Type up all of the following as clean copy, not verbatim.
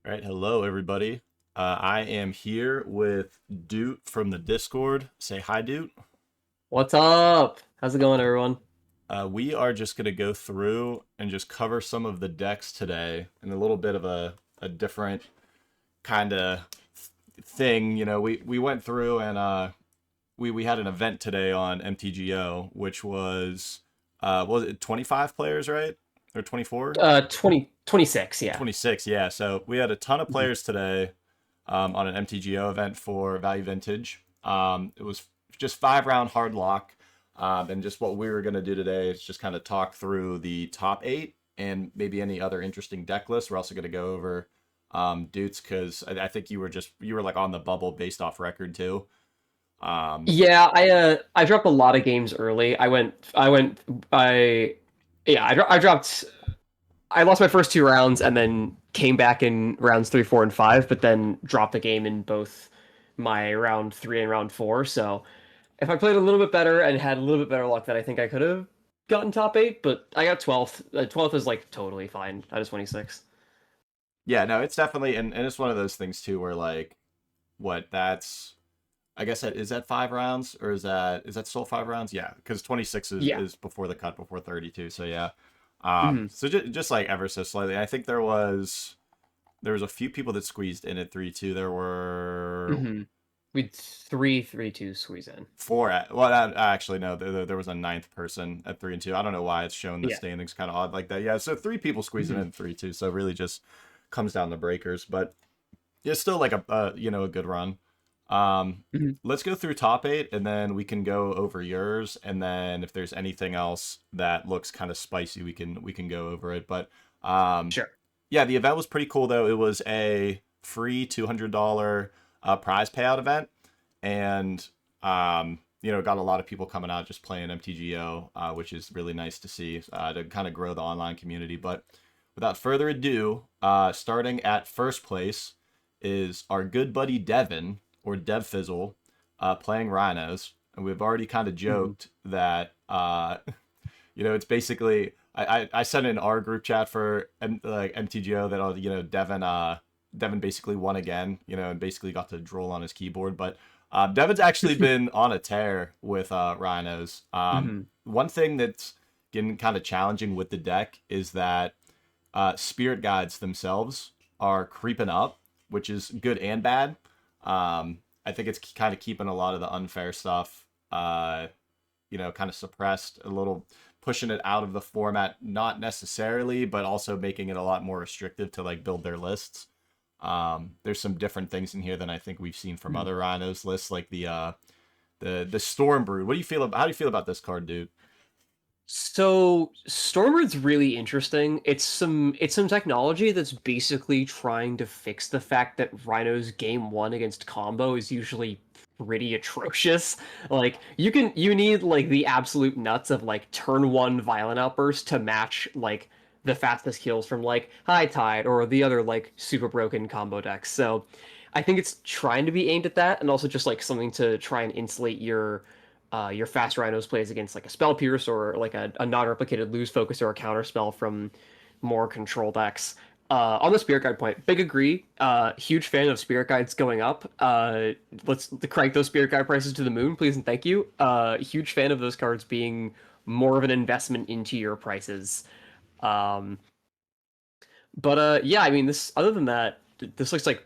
All right, hello everybody. I am here with Doot from the Discord. Say hi, Doot. What's up? How's it going, everyone? We are just gonna go through and just cover some of the decks today in a little bit of a different kind of thing. We went through and we had an event today on MTGO, which was it 25 players, right? Or 24? 26, yeah. 26, yeah. So we had a ton of Mhm. players today on an MTGO event for Value Vintage. It was just 5 round hard lock. And just what we were going to do today is just kind of talk through the top 8 and maybe any other interesting deck lists. We're also going to go over Dudes because I think you were like on the bubble based off record too. Um, Yeah, I dropped a lot of games early. I dropped I lost my first two rounds and then came back in rounds 3, 4, and 5, but then dropped the game in both my round 3 and round 4. So if I played a little bit better and had a little bit better luck, then I think I could have gotten top 8, but I got 12th. 12th is like totally fine out of 26. yeah, no, it's definitely and it's one of those things too where like what that's I guess that is that 5 rounds or is that still 5 rounds? Yeah, because 26 Yeah. is before the cut before 32. So yeah, Mhm. so just like ever so slightly, I think there was a few people that squeezed in at 3-2. There were Mhm. We'd 3-3-2 squeeze in. four. Well, actually no, there was a ninth person at 3-2. I don't know why it's showing the Yeah. standings kind of odd like that. Yeah, so three people squeezing Mhm. in at 3-2. So it really just comes down to breakers, but it's still like a good run. Mhm. Let's go through top 8 and then we can go over yours, and then if there's anything else that looks kind of spicy, we can go over it. But um, Sure. yeah, the event was pretty cool though. It was a free $200 prize payout event, and got a lot of people coming out just playing MTGO, which is really nice to see to kind of grow the online community. But without further ado, starting at first place is our good buddy Devin or DevFizzle playing Rhinos, and we've already kind of Mhm. joked that it's basically I sent in our group chat for like MTGO that Devin basically won again, and basically got to droll on his keyboard. But Devin's actually been on a tear with Rhinos. Mhm. One thing that's getting kind of challenging with the deck is that spirit guides themselves are creeping up, which is good and bad. I think it's kind of keeping a lot of the unfair stuff kind of suppressed a little, pushing it out of the format, not necessarily, but also making it a lot more restrictive to like build their lists. There's some different things in here than I think we've seen from Mhm. other Rhinos lists, like the Storm Brood. What do you feel about? How do you feel about this card, dude? So Stormbirds really interesting. It's some technology that's basically trying to fix the fact that Rhino's game one against combo is usually pretty atrocious. Like you need like the absolute nuts of like turn one violent outburst to match like the fastest kills from like High Tide or the other like super broken combo decks. So I think it's trying to be aimed at that and also just like something to try and insulate your fast rhinos plays against like a spell pierce or like a non-replicated lose focus or a counter spell from more control decks. On the spirit guide point, big agree. Huge fan of spirit guides going up. Let's crank those spirit guide prices to the moon, please and thank you. Huge fan of those cards being more of an investment into your prices. Um, but yeah, I mean, this other than that, this looks like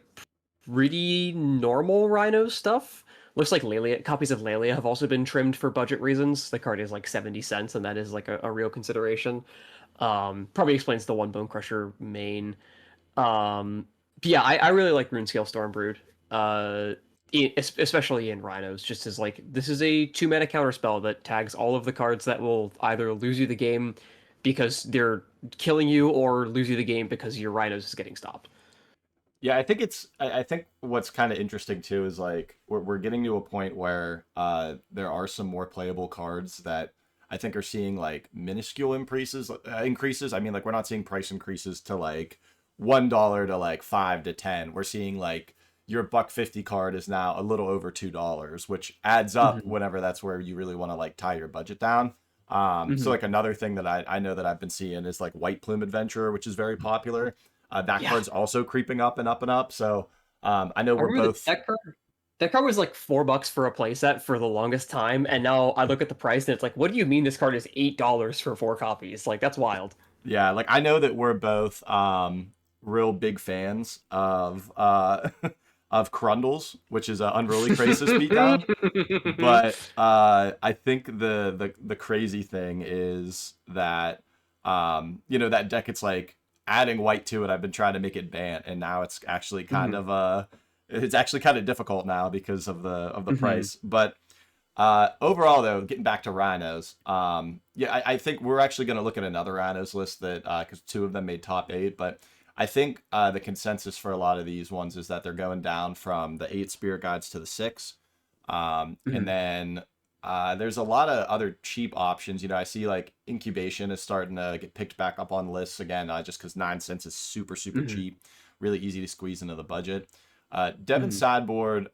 pretty normal Rhino stuff. Looks like Lelia copies of Lelia have also been trimmed for budget reasons. The card is like 70 cents, and that is like a real consideration. Probably explains the one Bone Crusher main. But yeah, I really like Runescale Stormbrood. Especially in Rhinos, just as like this is a 2 mana counter spell that tags all of the cards that will either lose you the game because they're killing you or lose you the game because your Rhinos is getting stopped. Yeah, I think what's kind of interesting too is like we're getting to a point where there are some more playable cards that I think are seeing like minuscule increases. I mean, like we're not seeing price increases to like $1 to like 5 to 10. We're seeing like your $1.50 card is now a little over $2, which adds up Hmm. whenever that's where you really want to like tie your budget down. So Hmm. like another thing that I know that I've been seeing is like White Plume Adventurer, which is very popular. That Yeah. card's also creeping up and up and up. So I know I we're remember both. that card was like $4 for a playset for the longest time, and now I look at the price and it's like, what do you mean this card is $8 for 4 copies? Like that's wild. Yeah, like I know that we're both real big fans of of Crundles, which is an unruly crisis beatdown. But I think the crazy thing is that that deck, it's like adding white to it. I've been trying to make it ban, and now it's actually kind Mhm. of it's actually kind of difficult now because of the Mhm. price. But overall, though, getting back to rhinos, yeah, I think we're actually going to look at another rhinos list that because two of them made top eight, but I think the consensus for a lot of these ones is that they're going down from the eight spirit guides to the six, and Mhm. then there's a lot of other cheap options. I see like incubation is starting to get picked back up on lists again, just because 9 cents is super super Mhm. cheap, really easy to squeeze into the budget. Devin's Mhm. sideboard,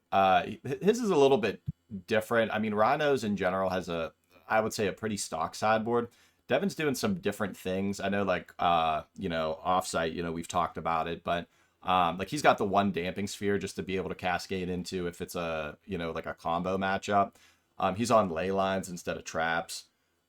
his is a little bit different. I mean, Rhinos in general has I would say, a pretty stock sideboard. Devin's doing some different things. I know, like, offsite, we've talked about it, but like he's got the one damping sphere just to be able to cascade into if it's like a combo matchup. He's on ley lines instead of traps.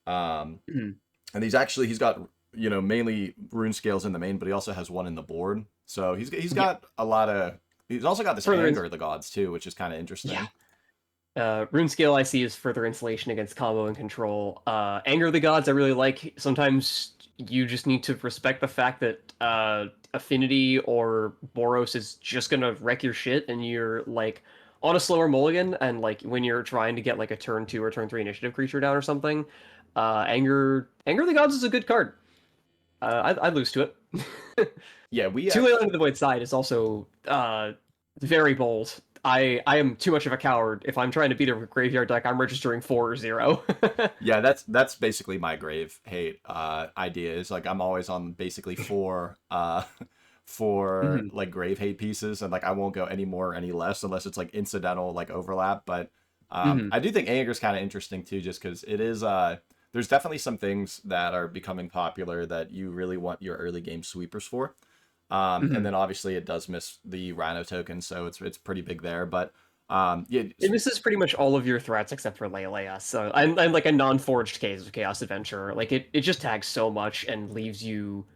Um, Mhm. and he's got, mainly rune scales in the main, but he also has one in the board. So he's Yeah. got a lot of, he's also got this Further in anger of the gods too, which is kind of Yeah. interesting. Rune scale I see is further insulation against combo and control. Anger of the Gods I really like. Sometimes you just need to respect the fact that Affinity or Boros is just gonna wreck your shit, and you're like on a slower mulligan, and like when you're trying to get like a turn 2 or turn 3 initiative creature down or something. Anger of the Gods is a good card. I'd lose to it. Yeah, we Too late under the void side is also very bold. I am too much of a coward. If I'm trying to beat a graveyard deck, I'm registering 4 or 0. Yeah, that's basically my grave hate idea. Is like I'm always on basically four for Mhm. like grave hate pieces, and like I won't go any more or any less unless it's like incidental like overlap. But Mhm. I do think Anger's kind of interesting too, just because it is there's definitely some things that are becoming popular that you really want your early game sweepers for. And Mhm. then obviously it does miss the Rhino token, so it's pretty big there. But yeah, And this is pretty much all of your threats except for Leia. So I'm like a non-forged case of Chaos Adventurer. Like it just tags so much and leaves you.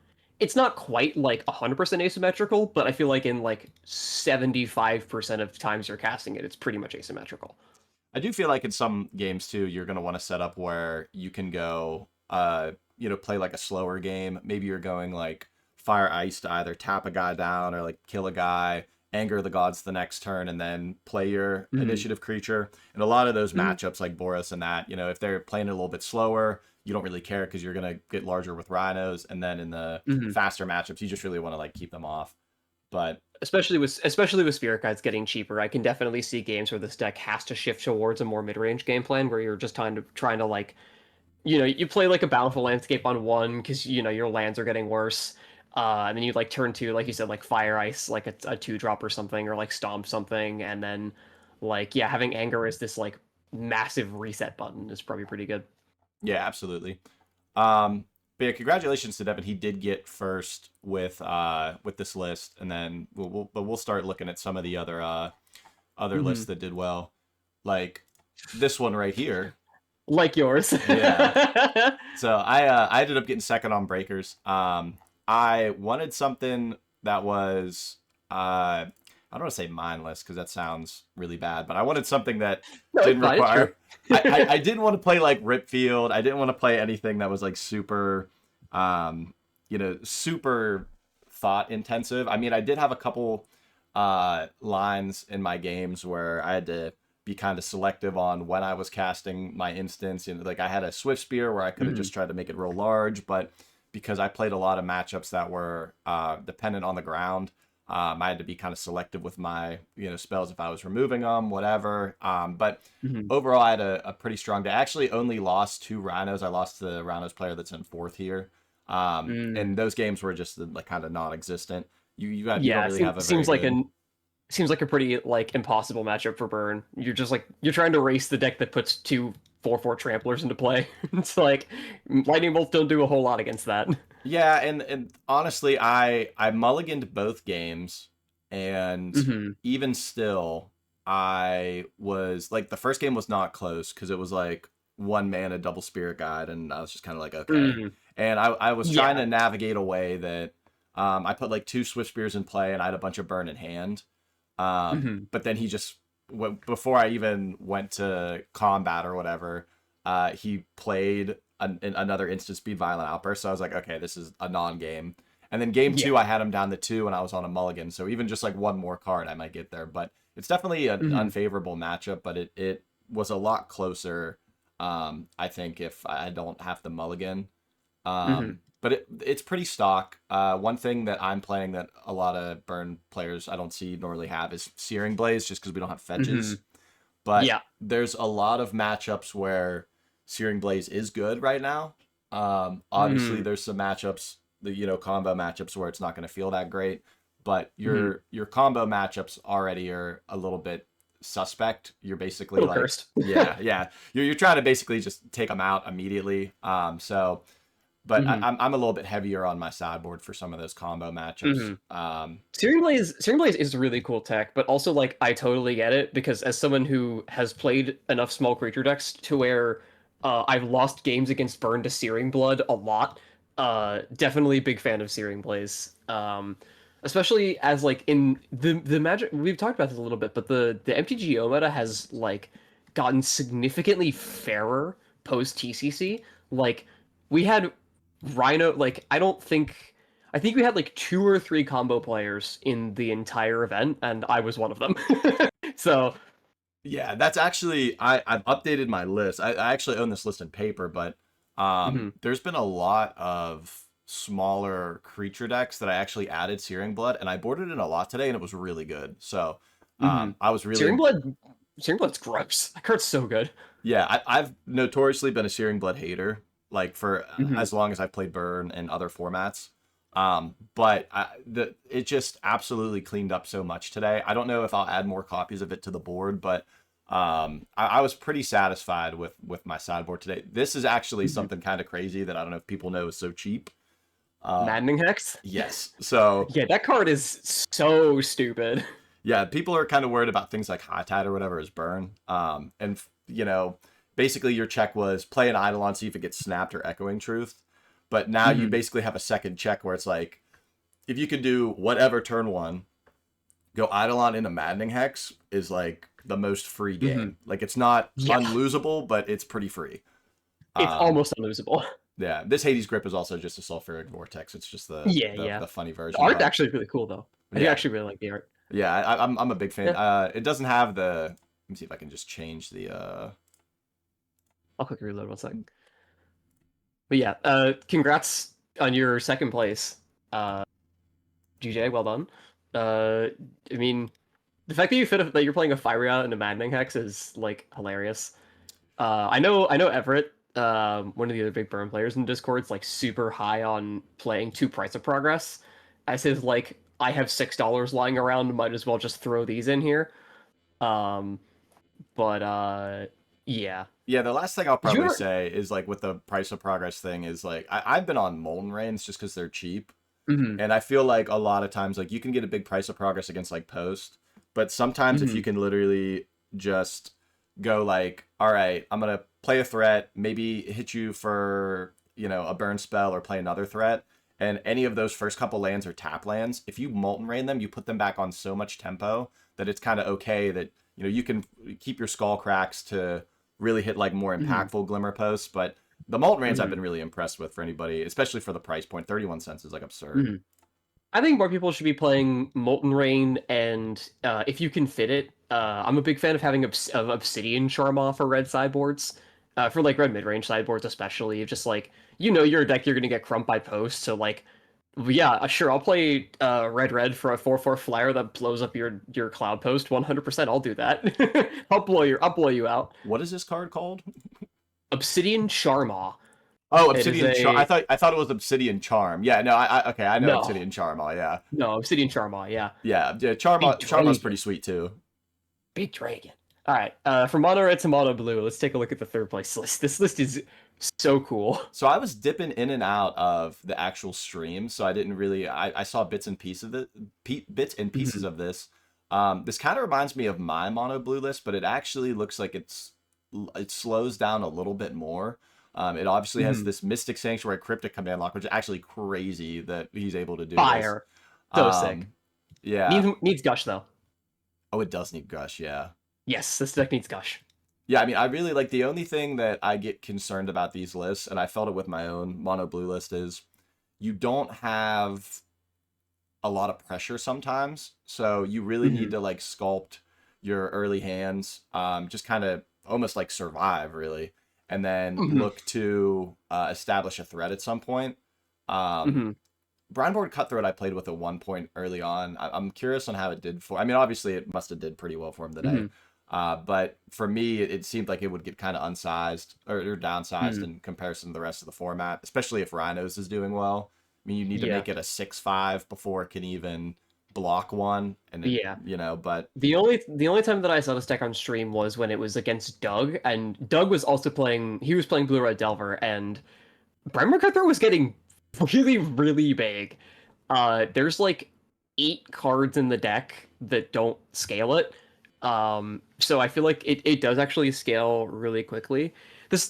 It's not quite like 100% asymmetrical, but I feel like in like 75% of times you're casting it, it's pretty much asymmetrical. I do feel like in some games too, you're going to want to set up where you can go, play like a slower game. Maybe you're going like Fire Ice to either tap a guy down or like kill a guy, anger the gods the next turn, and then play your Mhm. initiative creature. And a lot of those Mhm. matchups like Boros and that, if they're playing it a little bit slower, you don't really care because you're going to get larger with rhinos. And then in the Mhm. faster matchups, you just really want to like keep them off. But Especially with Spirit Guides getting cheaper, I can definitely see games where this deck has to shift towards a more mid-range game plan where you're just trying to like you play like a Bountiful Landscape on one because your lands are getting worse. And then you like turn two, like you said, like Fire Ice, like a 2-drop or something, or like Stomp something, and then like yeah, having Anger as this like massive reset button is probably pretty good. yeah, absolutely. But yeah, congratulations to Devin. He did get first with this list, and then we'll start looking at some of the other lists Hmm. that did well, like this one right here. Like yours. Yeah. So I ended up getting second on breakers. I wanted something that was I don't want to say mindless because that sounds really bad, but I wanted something that No, it's didn't fine. It's true. require. I didn't want to play like Ripfield. I didn't want to play anything that was like super, super thought intensive. I mean, I did have a couple lines in my games where I had to be kind of selective on when I was casting my instance. Like I had a Swift Spear where I could have Hmm. just tried to make it real large, but because I played a lot of matchups that were dependent on the ground, I had to be kind of selective with my spells if I was removing them, whatever. But Hmm. overall, I had a pretty strong day. I actually only lost two Rhinos. I lost to the Rhinos player that's in fourth here, Mm. and those games were just like kind of non-existent. You don't Yeah, really have a very seems like good. a pretty like impossible matchup for Burn. You're just like you're trying to race the deck that puts two 4/4 tramplers into play. It's like lightning bolts don't do a whole lot against that. Yeah, and honestly, I mulliganed both games, and Hmm. even still, I was like the first game was not close because it was like one mana double spirit guide, and I was just kind of like okay, Mm. and I was trying Yeah. to navigate a way that I put like two Swift Spears in play, and I had a bunch of burn in hand, Hmm. but then he just before I even went to combat or whatever, he played another instant speed violent outburst. So I was like, okay, this is a non-game. And then game Yeah. two, I had him down to two, and I was on a mulligan. So even just like one more card, I might get there. But it's definitely an Hmm. unfavorable matchup. But it was a lot closer. I think if I don't have the mulligan. Hmm. But it's pretty stock. One thing that I'm playing that a lot of burn players I don't see normally have is Searing Blaze, just because we don't have Hmm. fetches. But Yeah. there's a lot of matchups where Searing Blaze is good right now. Obviously, Hmm. there's some matchups, combo matchups where it's not going to feel that great. But Hmm. your combo matchups already are a little bit suspect. You're basically Little like, cursed. yeah, yeah. You're trying to basically just take them out immediately. But Hmm. I'm a little bit heavier on my sideboard for some of those combo matchups. Hmm. Searing Blaze is a really cool tech, but also like I totally get it because as someone who has played enough small creature decks to where I've lost games against Burn to Searing Blood a lot, definitely big fan of Searing Blaze. Especially as like in the magic we've talked about this a little bit, but the MTGO meta has like gotten significantly fairer post TCC. Like we had Rhino, like I think we had like two or three combo players in the entire event, and I was one of them. So, Yeah, that's actually I've updated my list. I actually own this list in paper, but mhm, there's been a lot of smaller creature decks that I actually added Searing Blood, and I boarded in a lot today, and it was really good. So mhm. I was really Searing Blood, Searing Blood's gross. That card's so good. yeah. I've notoriously been a Searing Blood hater, like for Hmm. as long as I've played Burn and other formats. But it just absolutely cleaned up so much today. I don't know if I'll add more copies of it to the board, but I was pretty satisfied with my sideboard today. This is actually Hmm. something kind of crazy that I don't know if people know is so cheap. Maddening Hex. Yes, so Yeah, that card is so stupid. yeah, people are kind of worried about things like High Tide or whatever as burn. And basically your check was play an Eidolon, see if it gets snapped or Echoing Truth. But now you Hmm. basically have a second check where it's like, if you can do whatever turn one, go Eidolon into Maddening Hex is like the most free Hmm. game. Like it's not Yeah, unlosable, but it's pretty free. it's Um, almost unlosable. yeah, this Hades Grip is also just a Sulfuric Vortex. It's just the Yeah, the, yeah. the funny The version, art but actually really cool though. I do yeah, actually really like the art. yeah, I'm a big fan. Yeah, It doesn't have the. Let me see if I can just change the. I'll quickly reload one second. But yeah, congrats on your second place. GJ, well done. Uh, I mean, the fact that that you're playing a Firia and a Maddening Hex is like hilarious. I know Everett, one of the other big burn players in Discord, is like super high on playing two Price of Progress, as his like I have $6 lying around, might as well just throw these in here. Um, but yeah. Yeah, the last thing I'll Did you probably ever? say is like with the price of progress thing is like I've been on Molten Rains just because they're cheap, Hmm. and I feel like a lot of times like you can get a big price of progress against like Post, but sometimes if you Hmm. can literally just go like, all right, I'm gonna play a threat, maybe hit you for a burn spell or play another threat, and any of those first couple lands are tap lands. If you Molten Rain them, you put them back on so much tempo that it's kind of okay that you can keep your skull cracks to really hit like more Hmm. impactful glimmer posts. But the Molten Rains I've Hmm. been really impressed with for anybody, especially for the price point. 31 cents is like absurd. Hmm. I think more people should be playing Molten Rain, and if you can fit it, I'm a big fan of having of Obsidian Charm for red sideboards, for like red mid range sideboards especially. Just like your deck, you're gonna get crumped by post, so like, yeah, sure, I'll play red for a 4/4 flyer that blows up your cloud post 100%. I'll do that. I'll blow you out. What is this card called? Obsidian Charm. Oh, It is Obsidian Charm. a I thought it was Obsidian Charm. Yeah, no, okay, I know no Obsidian Charm. Yeah, no Obsidian Charm. Yeah, yeah. big Charma's dragon. pretty sweet too. Big dragon. All right, from mono red to mono blue. Let's take a look at the third place list. This list is So cool. So I was dipping in and out of the actual stream, so I didn't really. I saw bits and pieces of it, bits and pieces Mhm. of this. This kind of reminds me of my mono blue list, but it actually looks like it slows down a little bit more. It obviously has Mhm. this Mystic Sanctuary Cryptic command lock, which is actually crazy that he's able to do this. Fire. So sick. Um, yeah. Needs gush though. Oh, it does need Gush. Yeah. Yes, this deck needs gush. Yeah, I mean, I really like the only thing that I get concerned about these lists, and I felt it with my own mono blue list, is you don't have a lot of pressure sometimes. So you really need Mhm. to like sculpt your early hands, just kind of almost like survive really, and then Mhm. look to establish a threat at some point. Um, Mhm. Brownboard Cutthroat I played with at one point early on. I'm curious on how it did for. I mean, obviously it must have did pretty well for him today. Mhm. But for me, it seemed like it would get kind of unsized or downsized Mhm. in comparison to the rest of the format, especially if Rhinos is doing well. I mean, you need to Yeah. make it a 6/5 before it can even block one, and it, Yeah. but The only time that I saw this deck on stream was when it was against Doug, and Doug was also playing. He was playing Blue Red Delver, and Bremer Cutthroat was getting really, really big. There's like 8 cards in the deck that don't scale it. So I feel like it does actually scale really quickly. This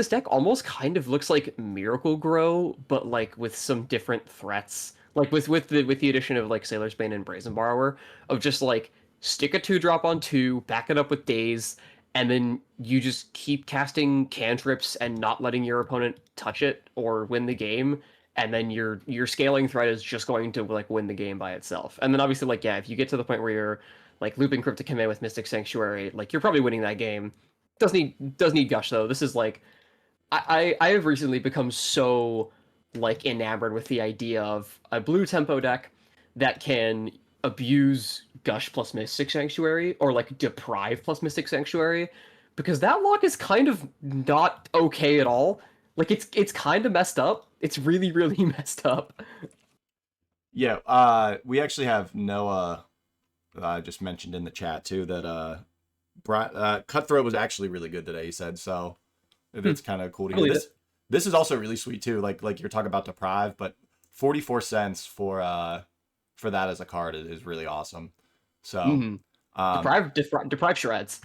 deck almost kind of looks like Miracle Grow, but like with some different threats. Like with the addition of like Sailor's Bane and Brazen Borrower, of just like stick a 2-drop on 2, back it up with Daze, and then you just keep casting cantrips and not letting your opponent touch it or win the game, and then your scaling threat is just going to like win the game by itself. And then obviously like yeah, if you get to the point where you're like looping Cryptic Command with Mystic Sanctuary, like you're probably winning that game. Does need gush though. This is like I have recently become so like enamored with the idea of a blue tempo deck that can abuse Gush plus Mystic Sanctuary or like deprive plus Mystic Sanctuary, because that lock is kind of not okay at all. Like it's kind of messed up. It's really really messed up. yeah. We actually have Noah. Just mentioned in the chat too that Cutthroat was actually really good today. He said so. Hmm, That's kind of cool to I hear. believe This it. this is also really sweet too. Like you're talking about deprive, but 44 cents for that as a card is really awesome. So Mm-hmm. um Deprive shreds.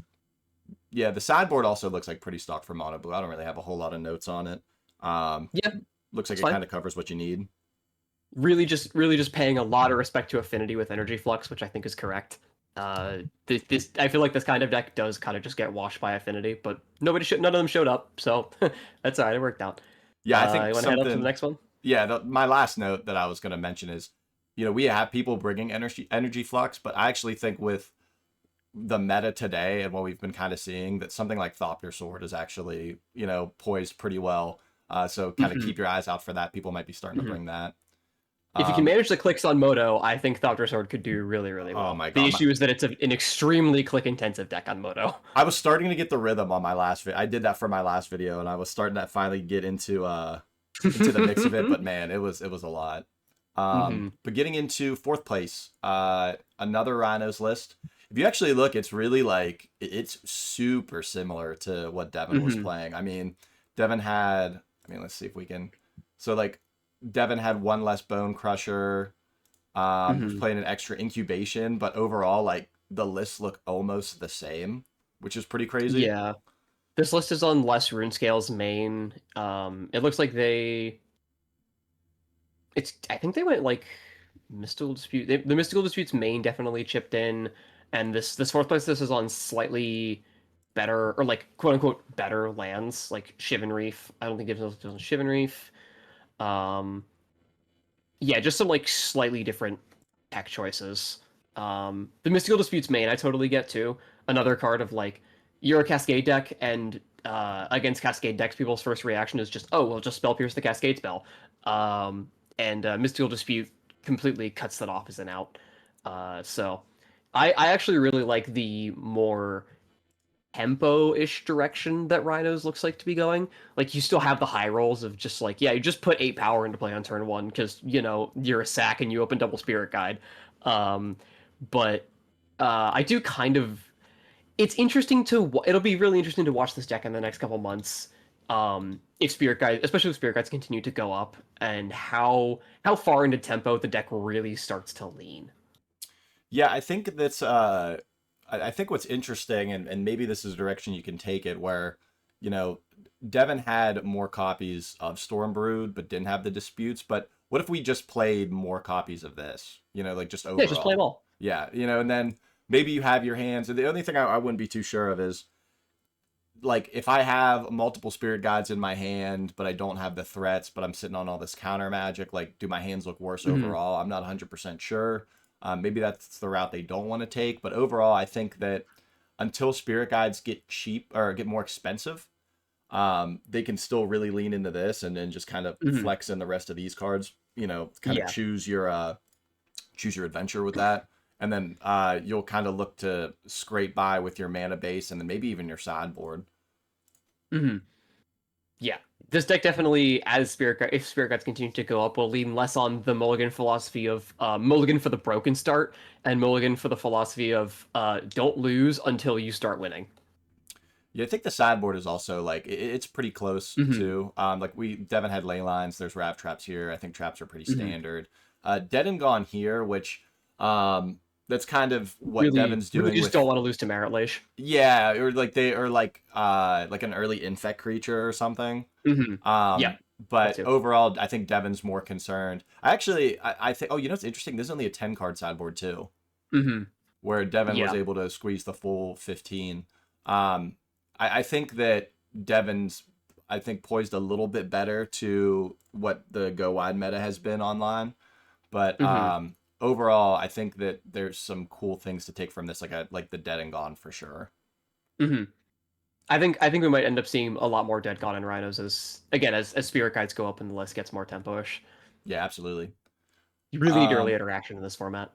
yeah, the sideboard also looks like pretty stock for mono blue. I don't really have a whole lot of notes on it. Um Yeah, Looks like it's it fine. kind of covers what you need. Really just paying a lot of respect to Affinity with Energy Flux, which I think is correct. This I feel like this kind of deck does kind of just get washed by Affinity, but none of them showed up, so that's all right. It worked out. Yeah, I think You want to head up to the something. next one? Yeah, my last note that I was going to mention is, we have people bringing energy flux, but I actually think with the meta today and what we've been kind of seeing, that something like Thopter Sword is actually, poised pretty well. So kind of Hmm. keep your eyes out for that. People might be starting to Hmm. bring that. If you can Um, manage the clicks on Moto, I think Thopter Sword could do really, really oh well. my The god, issue is that it's an extremely click-intensive deck on Moto. I was starting to get the rhythm on my last video. I did that for my last video, and I was starting to finally get into the mix of it. But man, it was a lot. Hmm. But getting into fourth place, another Rhinos list. If you actually look, it's really like it's super similar to what Devin was Hmm. playing. I mean, Devin had. I mean, let's see if we can. So like, Devin had one less Bone Crusher. Was Hmm. playing an extra incubation, but overall, like the lists look almost the same, which is pretty crazy. Yeah. This list is on less Runescale's main. It looks like I think they went like Mystical Dispute. The Mystical Dispute's main definitely chipped in, and this fourth place, this is on slightly better, or like quote unquote better lands like Shivan Reef. I don't think it was on Shivan Reef. Um, yeah, just some like slightly different tech choices. The Mystical Dispute's main, I totally get too. Another card of like you're a Cascade deck, and against Cascade decks, people's first reaction is just, oh, well, just spell pierce the Cascade spell. And Mystical Dispute completely cuts that off as an out. So I actually really like the more tempo-ish direction that Rhinos looks like to be going. Like you still have the high rolls of just like, yeah, you just put 8 power into play on turn 1 because you're a sack and you open double spirit guide. Um, but I do kind of. It's interesting to. It'll be really interesting to watch this deck in the next couple months If Spirit Guides, especially if Spirit Guides continue to go up, and how far into tempo the deck really starts to lean. Yeah, I think that's I think what's interesting, and maybe this is a direction you can take it, where, you know, Devin had more copies of Stormbrood but didn't have the disputes. But what if we just played more copies of this? You know, like just Yeah, just play them overall. all. Yeah, you know, and then maybe you have your hands. And the only thing I wouldn't be too sure of is, like, if I have multiple spirit guides in my hand, but I don't have the threats, but I'm sitting on all this counter magic, like, do my hands look worse Hmm. overall? I'm not 100% sure. Maybe that's the route they don't want to take. But overall, I think that until spirit guides get cheap or get more expensive, they can still really lean into this and then just kind of Hmm. flex in the rest of these cards. You know, kind of Yeah. choose your adventure with that. And then you'll kind of look to scrape by with your mana base and then maybe even your sideboard. Hmm. Yeah. This deck definitely, as if Spirit Guides continue to go up, will lean less on the Mulligan philosophy of Mulligan for the broken start and Mulligan for the philosophy of don't lose until you start winning. Yeah, I think the sideboard is also like it's pretty close Hmm. too. Like we Devin had ley lines. There's rav traps here. I think traps are pretty Hmm. standard. Dead and gone here, which that's kind of what Really, Devin's really doing just don't with. want to lose to Merit Lage. Yeah, or like they are like an early infect creature or something. Hmm. Yeah, Um, that but too. overall, I think Devin's more concerned. I think, oh, you know what's interesting? This is only a 10 card sideboard too, Hmm. where Devin was Yeah. able to squeeze the full 15. Um, I think that Devin's, I think, poised a little bit better to what the go wide meta has been online. But Hmm. overall, I think that there's some cool things to take from this, like the dead and gone for sure. Hmm. I think we might end up seeing a lot more Dead God and Rhinos as again as Spirit Guides go up and the list gets more tempo-ish. Yeah, absolutely. You really need early Um, interaction in this format.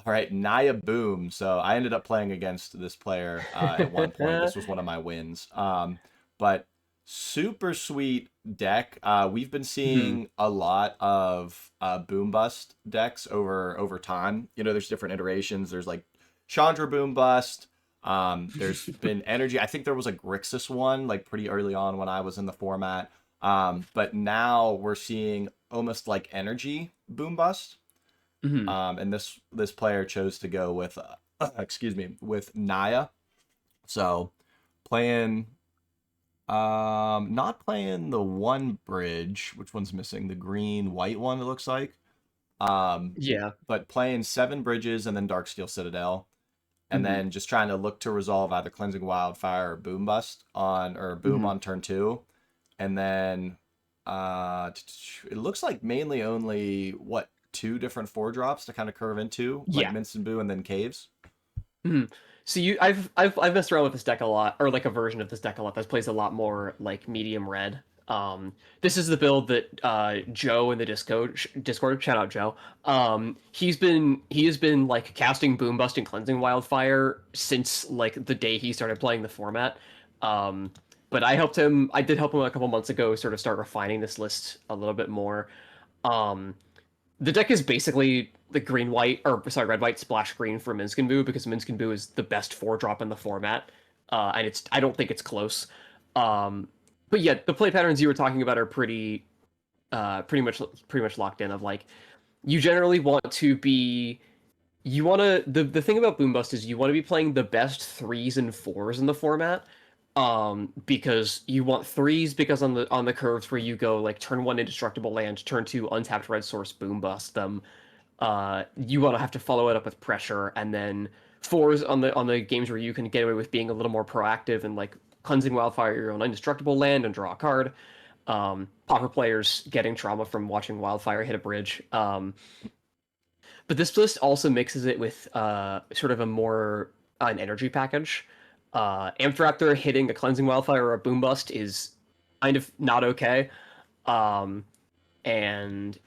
all right, Naya Boom. So I ended up playing against this player at one point. This was one of my wins. But super sweet deck. We've been Hmm. seeing a lot of boom bust decks over time. You know, there's different iterations. There's like Chandra boom bust. There's been energy. I think there was a Grixis one like pretty early on when I was in the format. But now we're seeing almost like energy boom bust. Hmm. And this player chose to go with excuse me, with Naya. So playing not playing the one bridge. Which one's missing? The green white one, it looks like. Um Yeah. but playing 7 bridges and then Darksteel Citadel, and Hmm. then just trying to look to resolve either Cleansing Wildfire or Boom Bust on, or Boom Hmm. on turn 2. And then it looks like mainly only what, 2 different 4 drops to kind of curve into, like Yeah. Mince and Boo and then Caves. Hmm. So I've messed around with this deck a lot, or like a version of this deck a lot that plays a lot more like medium red. This is the build that Joe in the Discord, shout out Joe. He has been like casting Boom Bust and Cleansing Wildfire since like the day he started playing the format. Um, but I did help him a couple months ago, sort of start refining this list a little bit more. Um, the deck is basically the green white, or sorry, red white splash green for Minsc and Boo because Minsc and Boo is the best 4 drop in the format, and I don't think it's close. Um, but yeah, the play patterns you were talking about are pretty much locked in. Of like, you generally want to be you want to the thing about Boom Bust is you want to be playing the best threes and fours in the format, because you want threes because on the curves where you go like turn 1 indestructible land, turn 2 untapped red source Boom Bust them, you want to have to follow it up with pressure, and then fours on the games where you can get away with being a little more proactive and like cleansing wildfire your own indestructible land and draw a card. Pauper players getting trauma from watching wildfire hit a bridge. But this list also mixes it with sort of a more an energy package. Amphraptor hitting a cleansing wildfire or a boom bust is kind of not okay. Um, and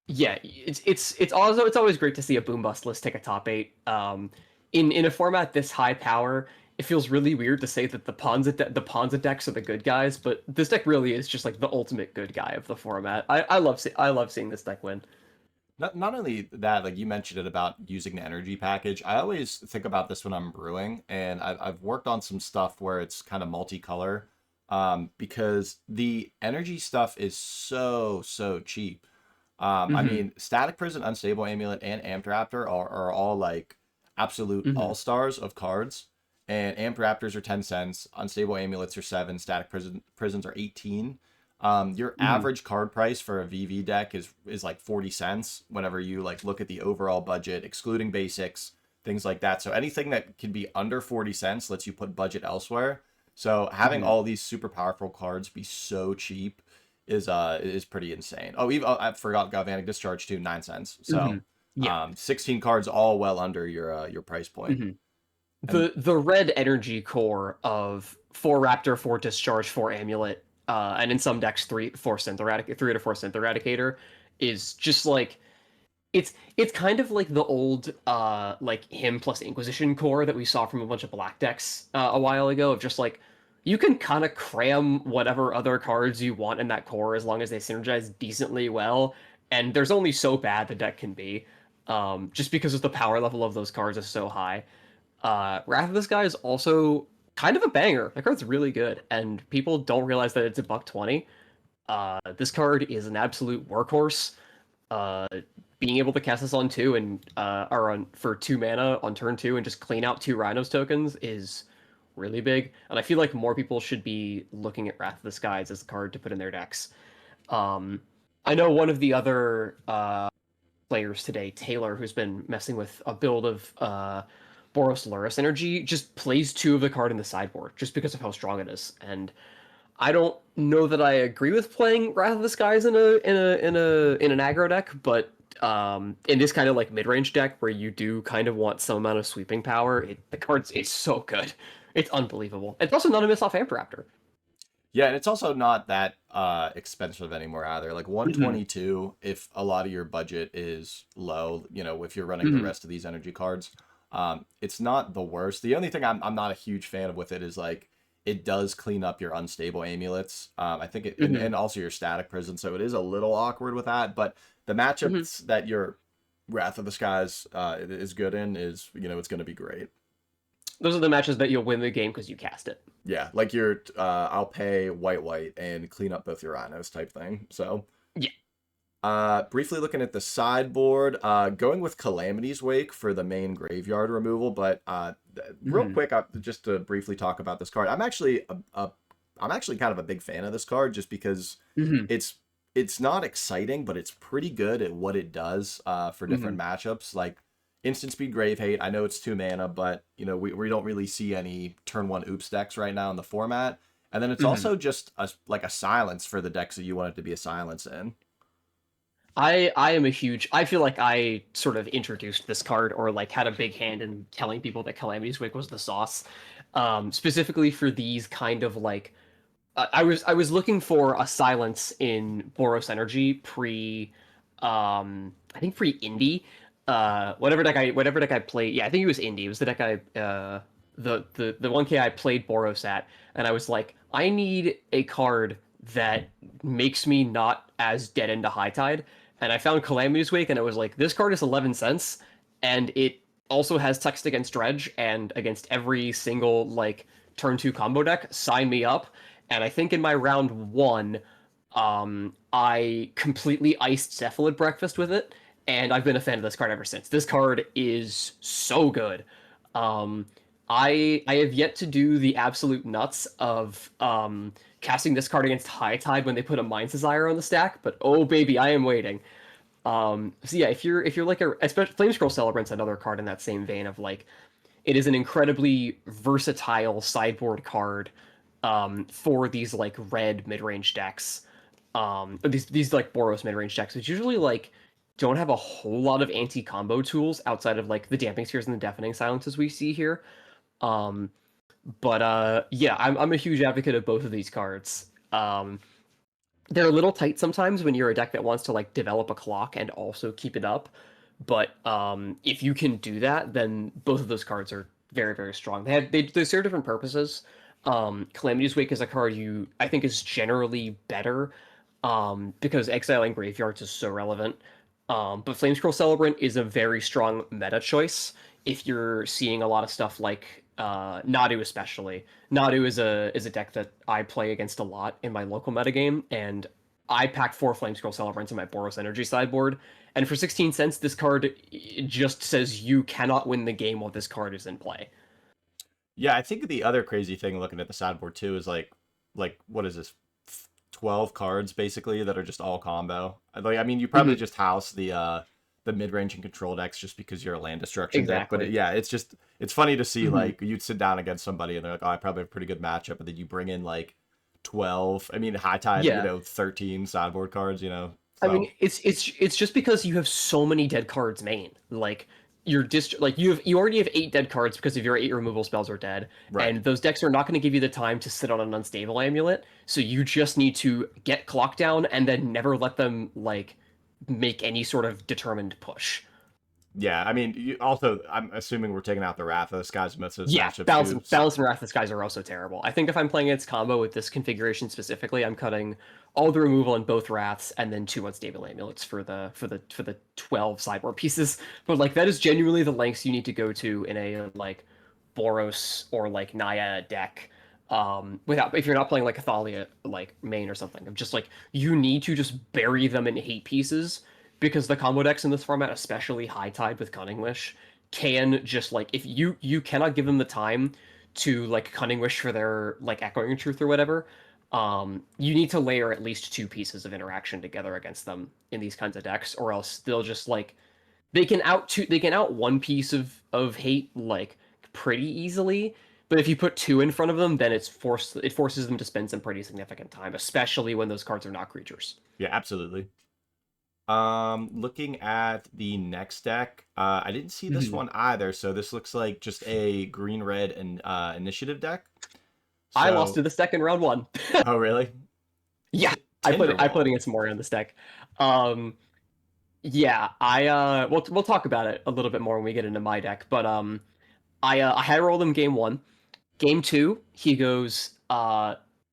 yeah, it's always great to see a boom bust list take a top 8. In a format this high power, it feels really weird to say that the Ponza decks are the good guys, but this deck really is just like the ultimate good guy of the format. I love seeing this deck win. Not only that, like you mentioned it about using the energy package. I always think about this when I'm brewing, and I've worked on some stuff where it's kind of multicolor. because the energy stuff is so cheap. I Mm-hmm. mean, Static Prison, Unstable Amulet, and Amped Raptor are all like absolute Mm-hmm. all stars of cards. And Amped Raptors are 10 cents, Unstable Amulets are 7, Prisons are 18. Your Mm-hmm. average card price for a VV deck is like 40 cents whenever you like look at the overall budget, excluding basics, things like that. So anything that can be under 40 cents lets you put budget elsewhere. So having Mm-hmm. all these super powerful cards be so cheap is pretty insane. Oh, even I forgot Galvanic Discharge too, 9 cents. Mm-hmm. So Yeah. 16 cards all well under your price point. Mm-hmm. And The red energy core of 4 Raptor, 4 Discharge, 4 Amulet, and in some decks 3 to 4 Synth Eradicator is just like it's kind of like the old like him plus Inquisition core that we saw from a bunch of black decks a while ago of just like you can kind of cram whatever other cards you want in that core as long as they synergize decently well, and there's only so bad the deck can be, just because of the power level of those cards is so high. Wrath of this guy is also kind of a banger. That card's really good, and people don't realize that it's a buck 20. This card is an absolute workhorse. Uh, Being able to cast this on two and or on for 2 mana on turn two and just clean out 2 Rhinos tokens is really big. And I feel like more people should be looking at Wrath of the Skies as a card to put in their decks. Um, I know one of the other players today, Taylor, who's been messing with a build of Boros Lurrus Energy, just plays two of the card in the sideboard just because of how strong it is. And I don't know that I agree with playing Wrath of the Skies in an aggro deck, but in this kind of like mid range deck where you do kind of want some amount of sweeping power, the card's it's so good. It's unbelievable. It's also not a miss off Amperaptor. yeah, and it's also not that expensive anymore either. Like Mm-hmm. 122 if a lot of your budget is low, if you're running the Mm-hmm. rest of these energy cards, it's not the worst. The only thing I'm not a huge fan of with it is like it does clean up your unstable amulets. I think it Mm-hmm. and also your static prison, so it is a little awkward with that, but the Mm-hmm. matchups that your Wrath of the Skies is good in is, it's going to be great. Those are the matches that you'll win the game because you cast it. Yeah, like your I'll pay white and clean up both your rhinos type thing. So Yeah. briefly looking at the sideboard, going with Calamity's Wake for the main graveyard removal, but real Mm-hmm. quick, just to briefly talk about this card, I'm actually kind of a big fan of this card just because Mm-hmm. it's it's not exciting, but it's pretty good at what it does for Mm-hmm. different matchups. Like instant speed Grave Hate, I know it's 2 mana, but we don't really see any turn one oops decks right now in the format. And then it's Mm-hmm. also just like a silence for the decks that you want it to be a silence in. I am a huge. I feel like I sort of introduced this card or like had a big hand in telling people that Calamity's Wake was the sauce, specifically for these kind of like. I was looking for a silence in Boros Energy I think pre Indie. Whatever deck I played. Yeah, I think it was Indie. It was the deck the 1K I played Boros at, and I was like, I need a card that makes me not as dead into High Tide, and I found Calamity's Wake, and it was like, this card is 11 cents, and it also has text against Dredge and against every single like turn two combo deck. Sign me up. And I think in my round one, I completely iced Cephalid Breakfast with it, and I've been a fan of this card ever since. This card is so good. Um, I have yet to do the absolute nuts of casting this card against High Tide when they put a Mind's Desire on the stack, but oh baby, I am waiting. So yeah, if you're like especially Flame Scroll Celebrant's another card in that same vein of like it is an incredibly versatile sideboard card for these like red mid range decks. These like Boros mid range decks, which usually like don't have a whole lot of anti combo tools outside of like the Damping Spheres and the Deafening Silences we see here. Um, but yeah, I'm a huge advocate of both of these cards. They're a little tight sometimes when you're a deck that wants to like develop a clock and also keep it up. But if you can do that, then both of those cards are very, very strong. They serve different purposes. Calamity's Wake is a card you I think is generally better because exiling graveyards is so relevant. But Flamescroll Celebrant is a very strong meta choice if you're seeing a lot of stuff like Nadu especially. Nadu is a deck that I play against a lot in my local metagame, and I pack 4 Flamescroll Celebrants in my Boros Energy sideboard. And for 16 cents, this card just says you cannot win the game while this card is in play. Yeah, I think the other crazy thing looking at the sideboard too is like what is this? 12 cards basically that are just all combo. Like I mean, you probably just house the mid-range and control decks just because you're a land destruction deck, but Exactly. yeah, it's funny to see like you'd sit down against somebody and they're like, "Oh, I probably have a pretty good matchup," but then you bring in like 12, I mean, high tide, Yeah. 13 sideboard cards, I So, mean, it's just because you have so many dead cards main. Like you already have 8 dead cards because of your 8 removal spells are dead, right. and those decks are not going to give you the time to sit on an unstable amulet. So you just need to get clock down and then never let them like make any sort of determined push. Yeah, I mean, also, I'm assuming we're taking out the Wrath of the Skies Mythos Yeah, matchup balance too. balance and Wrath of Skies are also terrible. I think if I'm playing its combo with this configuration specifically, I'm cutting all the removal in both Wraths and then 2 unstable amulets for the 12 sideboard pieces. But like that is genuinely the lengths you need to go to in a like Boros or like Naya deck. Without if you're not playing like Athalia like main or something. I'm just like you need to just bury them in hate pieces because the combo decks in this format, especially High Tide with Cunning Wish, can just like if you cannot give them the time to like Cunning Wish for their like Echoing Truth or whatever, you need to layer at least 2 pieces of interaction together against them in these kinds of decks, or else they'll just like they can out 1 piece of hate like pretty easily. But if you put 2 in front of them, then it forces them to spend some pretty significant time, especially when those cards are not creatures. Yeah, absolutely. Looking at the next deck, I didn't see this one either, so this looks like just a green-red and initiative deck. I lost So, to this deck in round 1. oh really? Yeah, I played Tinderwall. against Mori on this deck. Um, yeah, we'll talk about it a little bit more when we get into my deck. But I had rolled him game 1. Game 2, he goes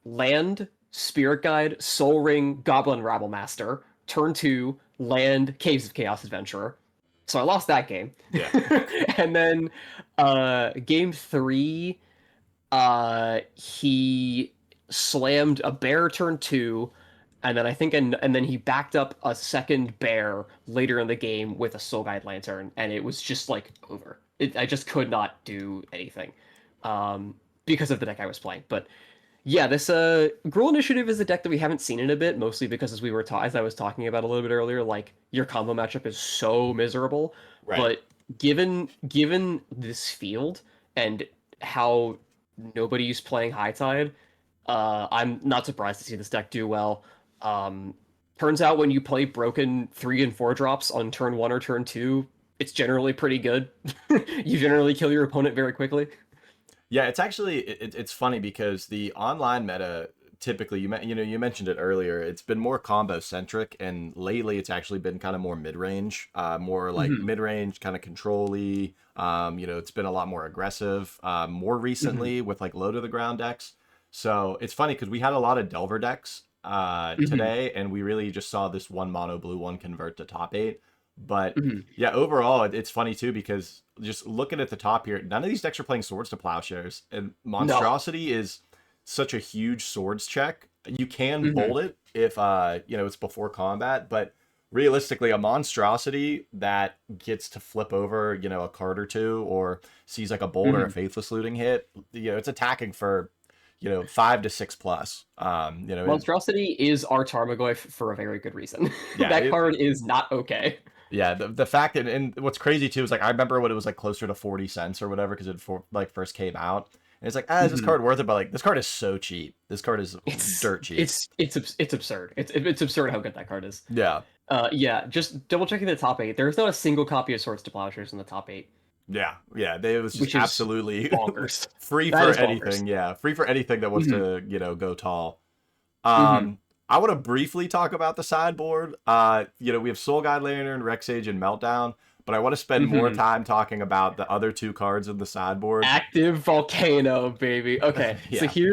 land, Spirit Guide, Soul Ring, Goblin Rabble Master. Turn 2, land, Caves of Chaos Adventurer. So I lost that game. Yeah. And then game 3, he slammed a bear turn 2, and then I think and then he backed up a second bear later in the game with a Soul Guide Lantern, and it was just like over. I just could not do anything because of the deck I was playing. But yeah, this Gruul Initiative is a deck that we haven't seen in a bit, mostly because as I was talking about a little bit earlier, like your combo matchup is so miserable. Right. But given this field and how nobody's playing High Tide, I'm not surprised to see this deck do well. Turns out when you play broken 3 and 4 drops on turn 1 or turn 2, it's generally pretty good. You generally kill your opponent very quickly. Yeah, it's actually it's funny because the online meta typically you mentioned it earlier. It's been more combo centric, and lately it's actually been kind of more mid range, more like Hmm. mid range kind of control-y. It's been a lot more aggressive. More Hmm. recently with like low to the ground decks. So it's funny because we had a lot of Delver decks Hmm. today, and we really just saw this one mono blue one convert to top eight. But Hmm. yeah, overall, it's funny too because just looking at the top here, none of these decks are playing Swords to Plowshares, and No. Monstrosity is such a huge Swords check. You can Hmm. bolt it if it's before combat, but realistically, a Monstrosity that gets to flip over a card or two, or sees like a Bolt or a Hmm. Faithless Looting hit, it's attacking for 5 to 6 plus. Monstrosity is our Tarmogoyf for a very good reason. Yeah, That card is not okay. Yeah, the fact that, and what's crazy too is like I remember when it was like closer to 40 cents or whatever because like first came out, and it's like, is this Hmm. card worth it? But like this card is so cheap. This card is It's dirt cheap. it's absurd. It's absurd how good that card is. Yeah, Yeah, just double checking the top 8. There's not a single copy of Swords to Plowshares in the top 8, yeah. It was just which is absolutely bonkers. free That for is bonkers. anything. Yeah, free for anything that wants Hmm. to go tall. Hmm. I want to briefly talk about the sideboard. We have Soul Guide Lantern, Rexage, and Meltdown, but I want to spend more Hmm. time talking about the other 2 cards in the sideboard. Active Volcano, baby. Okay, so Yeah,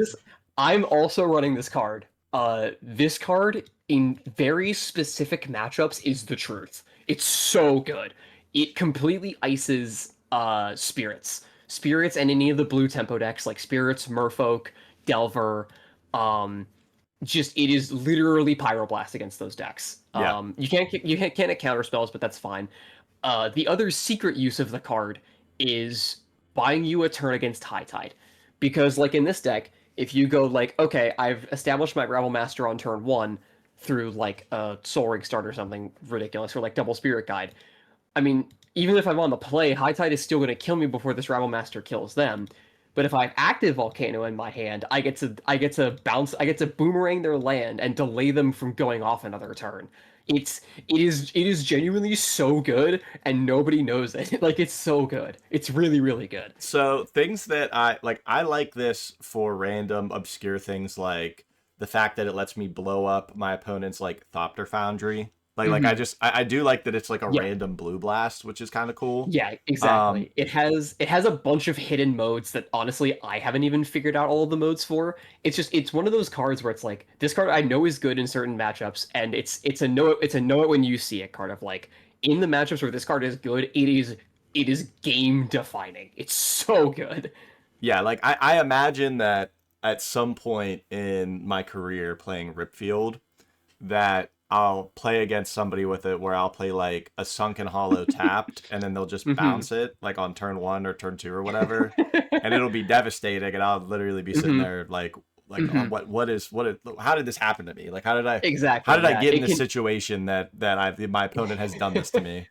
I'm also running this card. This card in very specific matchups is the truth. It's so good. It completely ices spirits. Spirits and any of the blue tempo decks like Spirits, Merfolk, Delver, um, just it is literally Pyroblast against those decks. Yeah. You can't counter spells, but that's fine. The other secret use of the card is buying you a turn against High Tide, because like in this deck, if you go like, okay, I've established my Gravel Master on turn one through like a Soul Ring start or something ridiculous, or like double Spirit Guide. I mean, even if I'm on the play, High Tide is still going to kill me before this Rabble Master kills them. But if I have active Volcano in my hand, I get to bounce, I get to boomerang their land and delay them from going off another turn. It is genuinely so good, and nobody knows it. Like it's so good. It's really really good. So things that I like this for random obscure things like the fact that it lets me blow up my opponent's like Thopter Foundry. I do like that it's like a Yeah, random blue blast, which is kind of cool. yeah, Um, exactly. It has a bunch of hidden modes that honestly I haven't even figured out all of the modes for. It's one of those cards where it's like this card I know is good in certain matchups, and it's a know it when you see it card of like in the matchups where this card is good, it is game defining. It's so good. yeah, like I imagine that at some point in my career playing Ripfield, that I'll play against somebody with it where I'll play like a Sunken Hollow tapped and then they'll just Hmm. bounce it like on turn one or turn two or whatever. And it'll be devastating and I'll literally be sitting Hmm. there like oh, Hmm. how did this happen to me? Like how Exactly. did I Yeah, get in it this can. situation that my opponent has done this to me?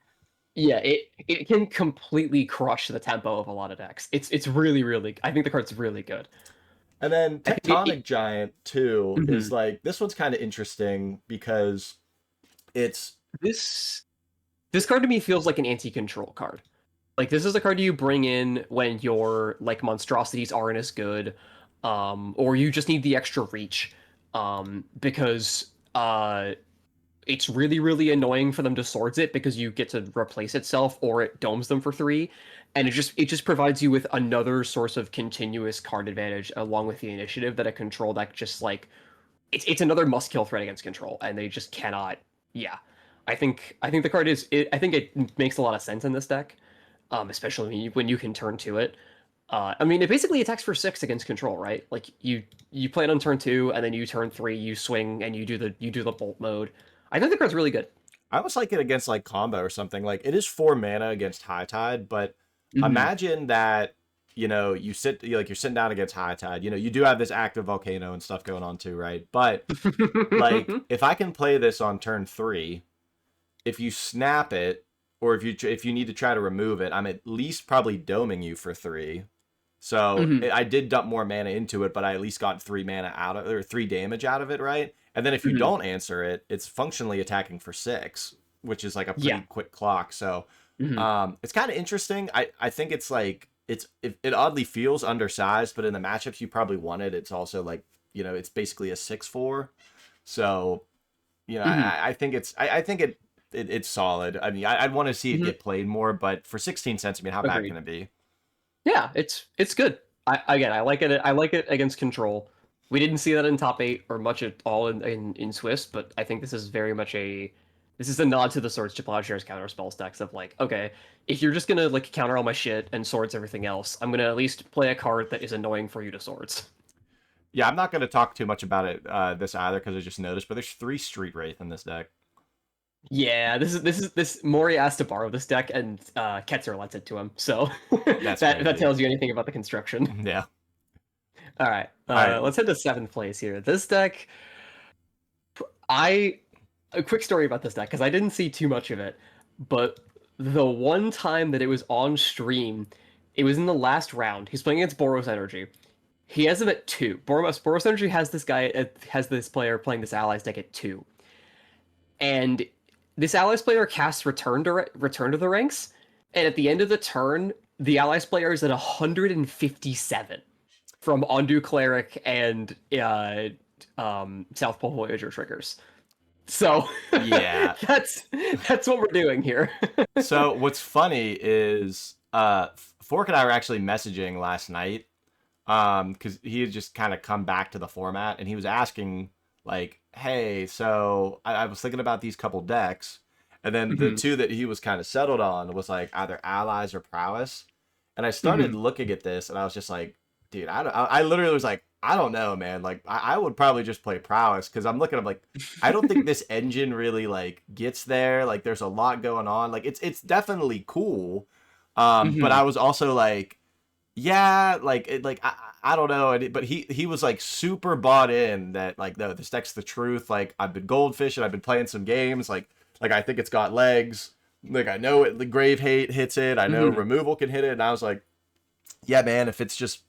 Yeah, it can completely crush the tempo of a lot of decks. It's really really. I think the card's really good. And then I think it. Tectonic Giant too is Mhm. like this one's kind of interesting because it's This this card to me feels like an anti-control card. Like this is a card you bring in when your like monstrosities aren't as good, or you just need the extra reach, because it's really really annoying for them to swords it because you get to replace itself or it domes them for three, and it just provides you with another source of continuous card advantage along with the initiative that a control deck just like it's another must kill threat against control, and they just cannot. Yeah, I think the card is. I think it makes a lot of sense in this deck, especially when you can turn to it. I mean, it basically attacks for six against control, right? Like you play it on turn two, and then you turn three, you swing, and you do the bolt mode. I think the card's really good. I almost like it against like combo or something. Like it is 4 mana against High Tide, but Hmm. imagine that you're sitting down against High Tide. You do have this active volcano and stuff going on too, right? But like if I can play this on turn three, if you snap it or if you need to try to remove it, I'm at least probably doming you for three. So Hmm. I did dump more mana into it, but I at least got 3 mana out of or 3 damage out of it, right? And then if you Hmm. don't answer it, it's functionally attacking for six, which is like a Yeah. pretty quick clock. So Hmm. it's kind of interesting. I think it's like it oddly feels undersized, but in the matchups you probably want it. It's also like it's basically a 6/4. So Hmm. I think it's solid. I mean, I'd want to see it Hmm. get played more, but for 16 cents, I mean, how bad can Agreed. it be? Yeah, it's good. I like it. I like it against control. We didn't see that in top eight or much at all in Swiss, but I think this is a nod to the swords to plowshares counter spell stacks of like, okay, if you're just gonna like counter all my shit and swords everything else, I'm gonna at least play a card that is annoying for you to swords. Yeah, I'm not going to talk too much about it this either because I just noticed, but there's 3 Street Wraith in this deck. Yeah, this Mori asked to borrow this deck and Ketzer lets it to him. So That's that crazy. tells you anything about the construction. Yeah. All right, All right. let's head to seventh place here. This deck, I a quick story about this deck because I didn't see too much of it, but the one time that it was on stream, it was in the last round. He's playing against Boros Energy. He has him at two. Boros Energy has this player playing this allies deck at two, and this allies player casts Return to the Ranks, and at the end of the turn, the allies player is at 157 from Ondu Cleric and South Pole Voyager triggers. So Yeah. that's what we're doing here. So what's funny is Fork and I were actually messaging last night because he had just kind of come back to the format and he was asking like, hey, so I was thinking about these couple decks, and then the Mhm. two that he was kind of settled on was like either allies or prowess. And I started Hmm. looking at this, and I was just like, dude, I literally was like, I don't know, man. Like, I would probably just play prowess because I'm looking. I'm like, I don't think this engine really like gets there. Like, there's a lot going on. Like, it's definitely cool. But Hmm. I was also like, yeah, like I don't know. But he was like super bought in that like no, this deck's the truth. Like, I've been goldfishing. I've been playing some games. Like I think it's got legs. Like, I know it. The grave hate hits it. I know Hmm. removal can hit it. And I was like, yeah, man, if it's just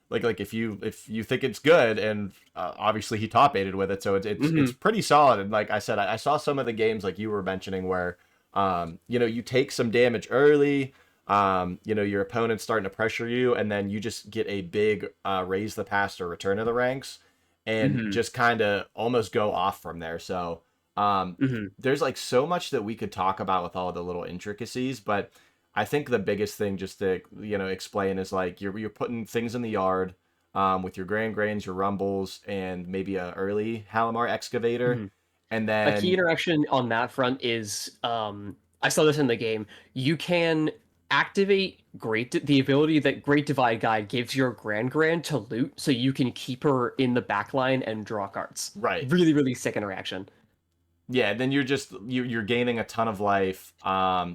like if you think it's good, and obviously he top aided with it, so it's Hmm. pretty solid. And like I said, I saw some of the games like you were mentioning where you take some damage early. Your opponent's starting to pressure you, and then you just get a big raise the past or return of the ranks, and Hmm. just kind of almost go off from there. So um, Hmm. there's like so much that we could talk about with all the little intricacies, but I think the biggest thing just to explain is like you're putting things in the yard with your Grand Grains, your Rumbles, and maybe a early Halimar Excavator, Hmm. and A key then interaction on that front is I saw this in the game. You can activate the ability that Great Divide Guide gives your Grand to loot, so you can keep her in the backline and draw cards. right, Really, really sick interaction. yeah, then you're gaining a ton of life.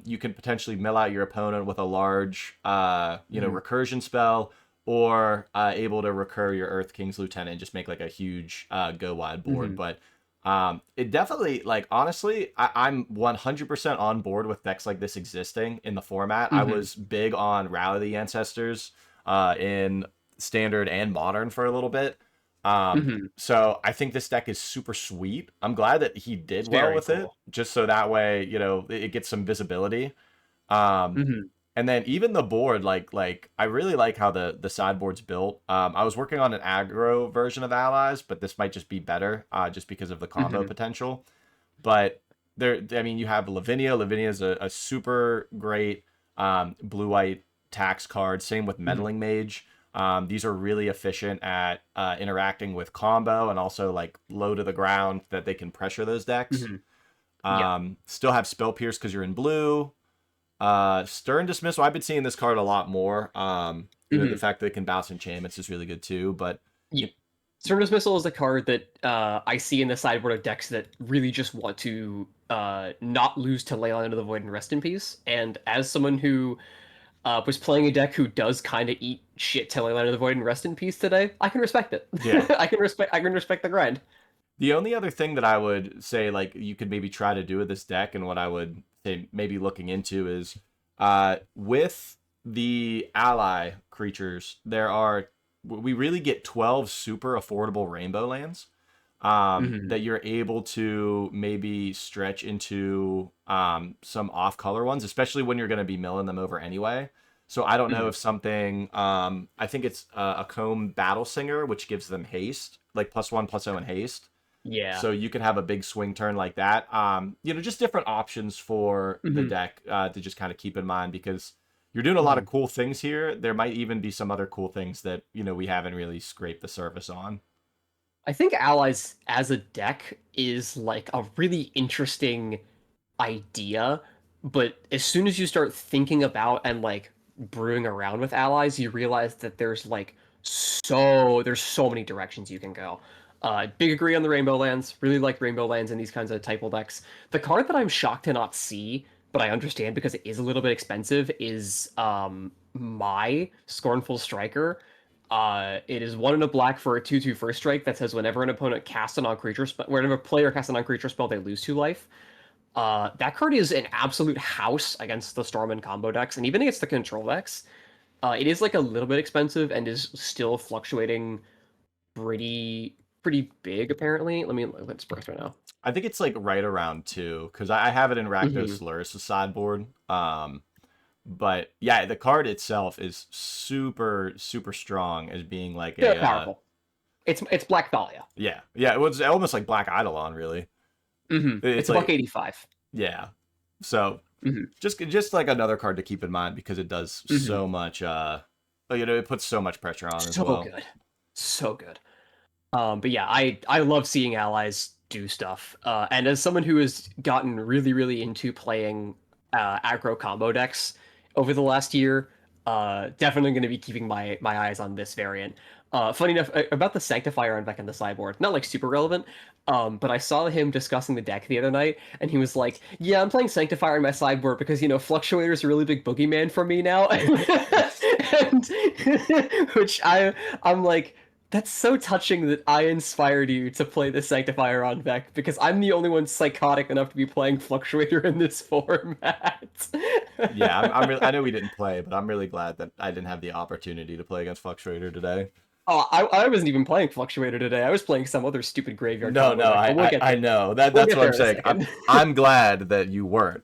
You can potentially mill out your opponent with a large Hmm. recursion spell, or able to recur your Earth King's Lieutenant and just make like a huge go wide board. Hmm. But it definitely, like, honestly, I'm 100% on board with decks like this existing in the format. I Hmm. was big on Rally the Ancestors in Standard and Modern for a little bit. Hmm. So I think this deck is super sweet. I'm glad that he did It's well very with it, cool. just so that way, it gets some visibility. Um, Hmm. and then even the board, like I really like how the sideboard's built. I was working on an aggro version of Allies, but this might just be better, just because of the combo Hmm. potential. But I mean, you have Lavinia. Lavinia is a super great blue white tax card. Same with Hmm. Meddling Mage. These are really efficient at interacting with combo, and also like low to the ground that they can pressure those decks. Hmm. Yeah. Still have Spell Pierce because you're in blue. Stern Dismissal. I've been seeing this card a lot more. The Hmm. fact that it can bounce enchantments is really good too. But Yeah. Storm Dismissal is a card that I see in the sideboard of decks that really just want to not lose to Leyline into the Void and Rest in Peace. And as someone who was playing a deck who does kind of eat shit to Leyline into the Void and Rest in Peace today, I can respect it. yeah, I can respect the grind. the only other thing that I would say, like, you could maybe try to do with this deck, and what I would say maybe looking into is, with the ally creatures, we really get 12 super affordable rainbow lands, Hmm. that you're able to maybe stretch into some off color ones, especially when you're going to be milling them over anyway. So I don't know Hmm. if something, I think it's a Comb Battle Singer, which gives them haste, like +1/+0 and haste. Yeah. So you can have a big swing turn like that. Just different options for the Hmm. deck to just kind of keep in mind, because you're doing a lot of Hmm. cool things here. There might even be some other cool things that we haven't really scraped the surface on. I think Allies as a deck is like a really interesting idea, but as soon as you start thinking about and like brewing around with allies, you realize that there's so many directions you can go. Big agree on the Rainbow Lands. Really like Rainbow Lands in these kinds of typal decks. The card that I'm shocked to not see, but I understand because it is a little bit expensive, is my Scornful Striker. It is one in a black for a 2/2 first strike that says whenever an opponent casts a non-creature spell, whenever a player casts a non-creature spell, they lose 2 life. That card is an absolute house against the Storm and combo decks, and even against the control decks. It is like a little bit expensive and is still fluctuating pretty big apparently. Let me look at its price right now. I think it's like right around two, because I have it in Rakdos Hmm. Solaris' sideboard. But yeah, the card itself is super super strong as being like Very a powerful. It's Black Thalia. yeah, it was almost like Black Eidolon, really. It's It's a buck like 85. yeah. So Hmm. just like another card to keep in mind, because it does Hmm. so much it puts so much pressure on as So well. good, so good. But yeah, I love seeing allies do stuff. And as someone who has gotten really into playing aggro combo decks over the last year, Definitely going to be keeping my eyes on this variant. Funny enough, about the Sanctifier on back in the sideboard, not like super relevant, but I saw him discussing the deck the other night, and he was like, "Yeah, I'm playing Sanctifier in my sideboard because Fluctuator is a really big boogeyman for me now," and which I'm like, that's so touching that I inspired you to play the Sanctifier on deck because I'm the only one psychotic enough to be playing Fluctuator in this format. Yeah, I know we didn't play, but I'm really glad that I didn't have the opportunity to play against Fluctuator today. Oh, I wasn't even playing Fluctuator today. I was playing some other stupid graveyard No, combo no, deck, but we'll get I there. know We'll that's get what there I'm in a saying. second. I'm glad that you weren't,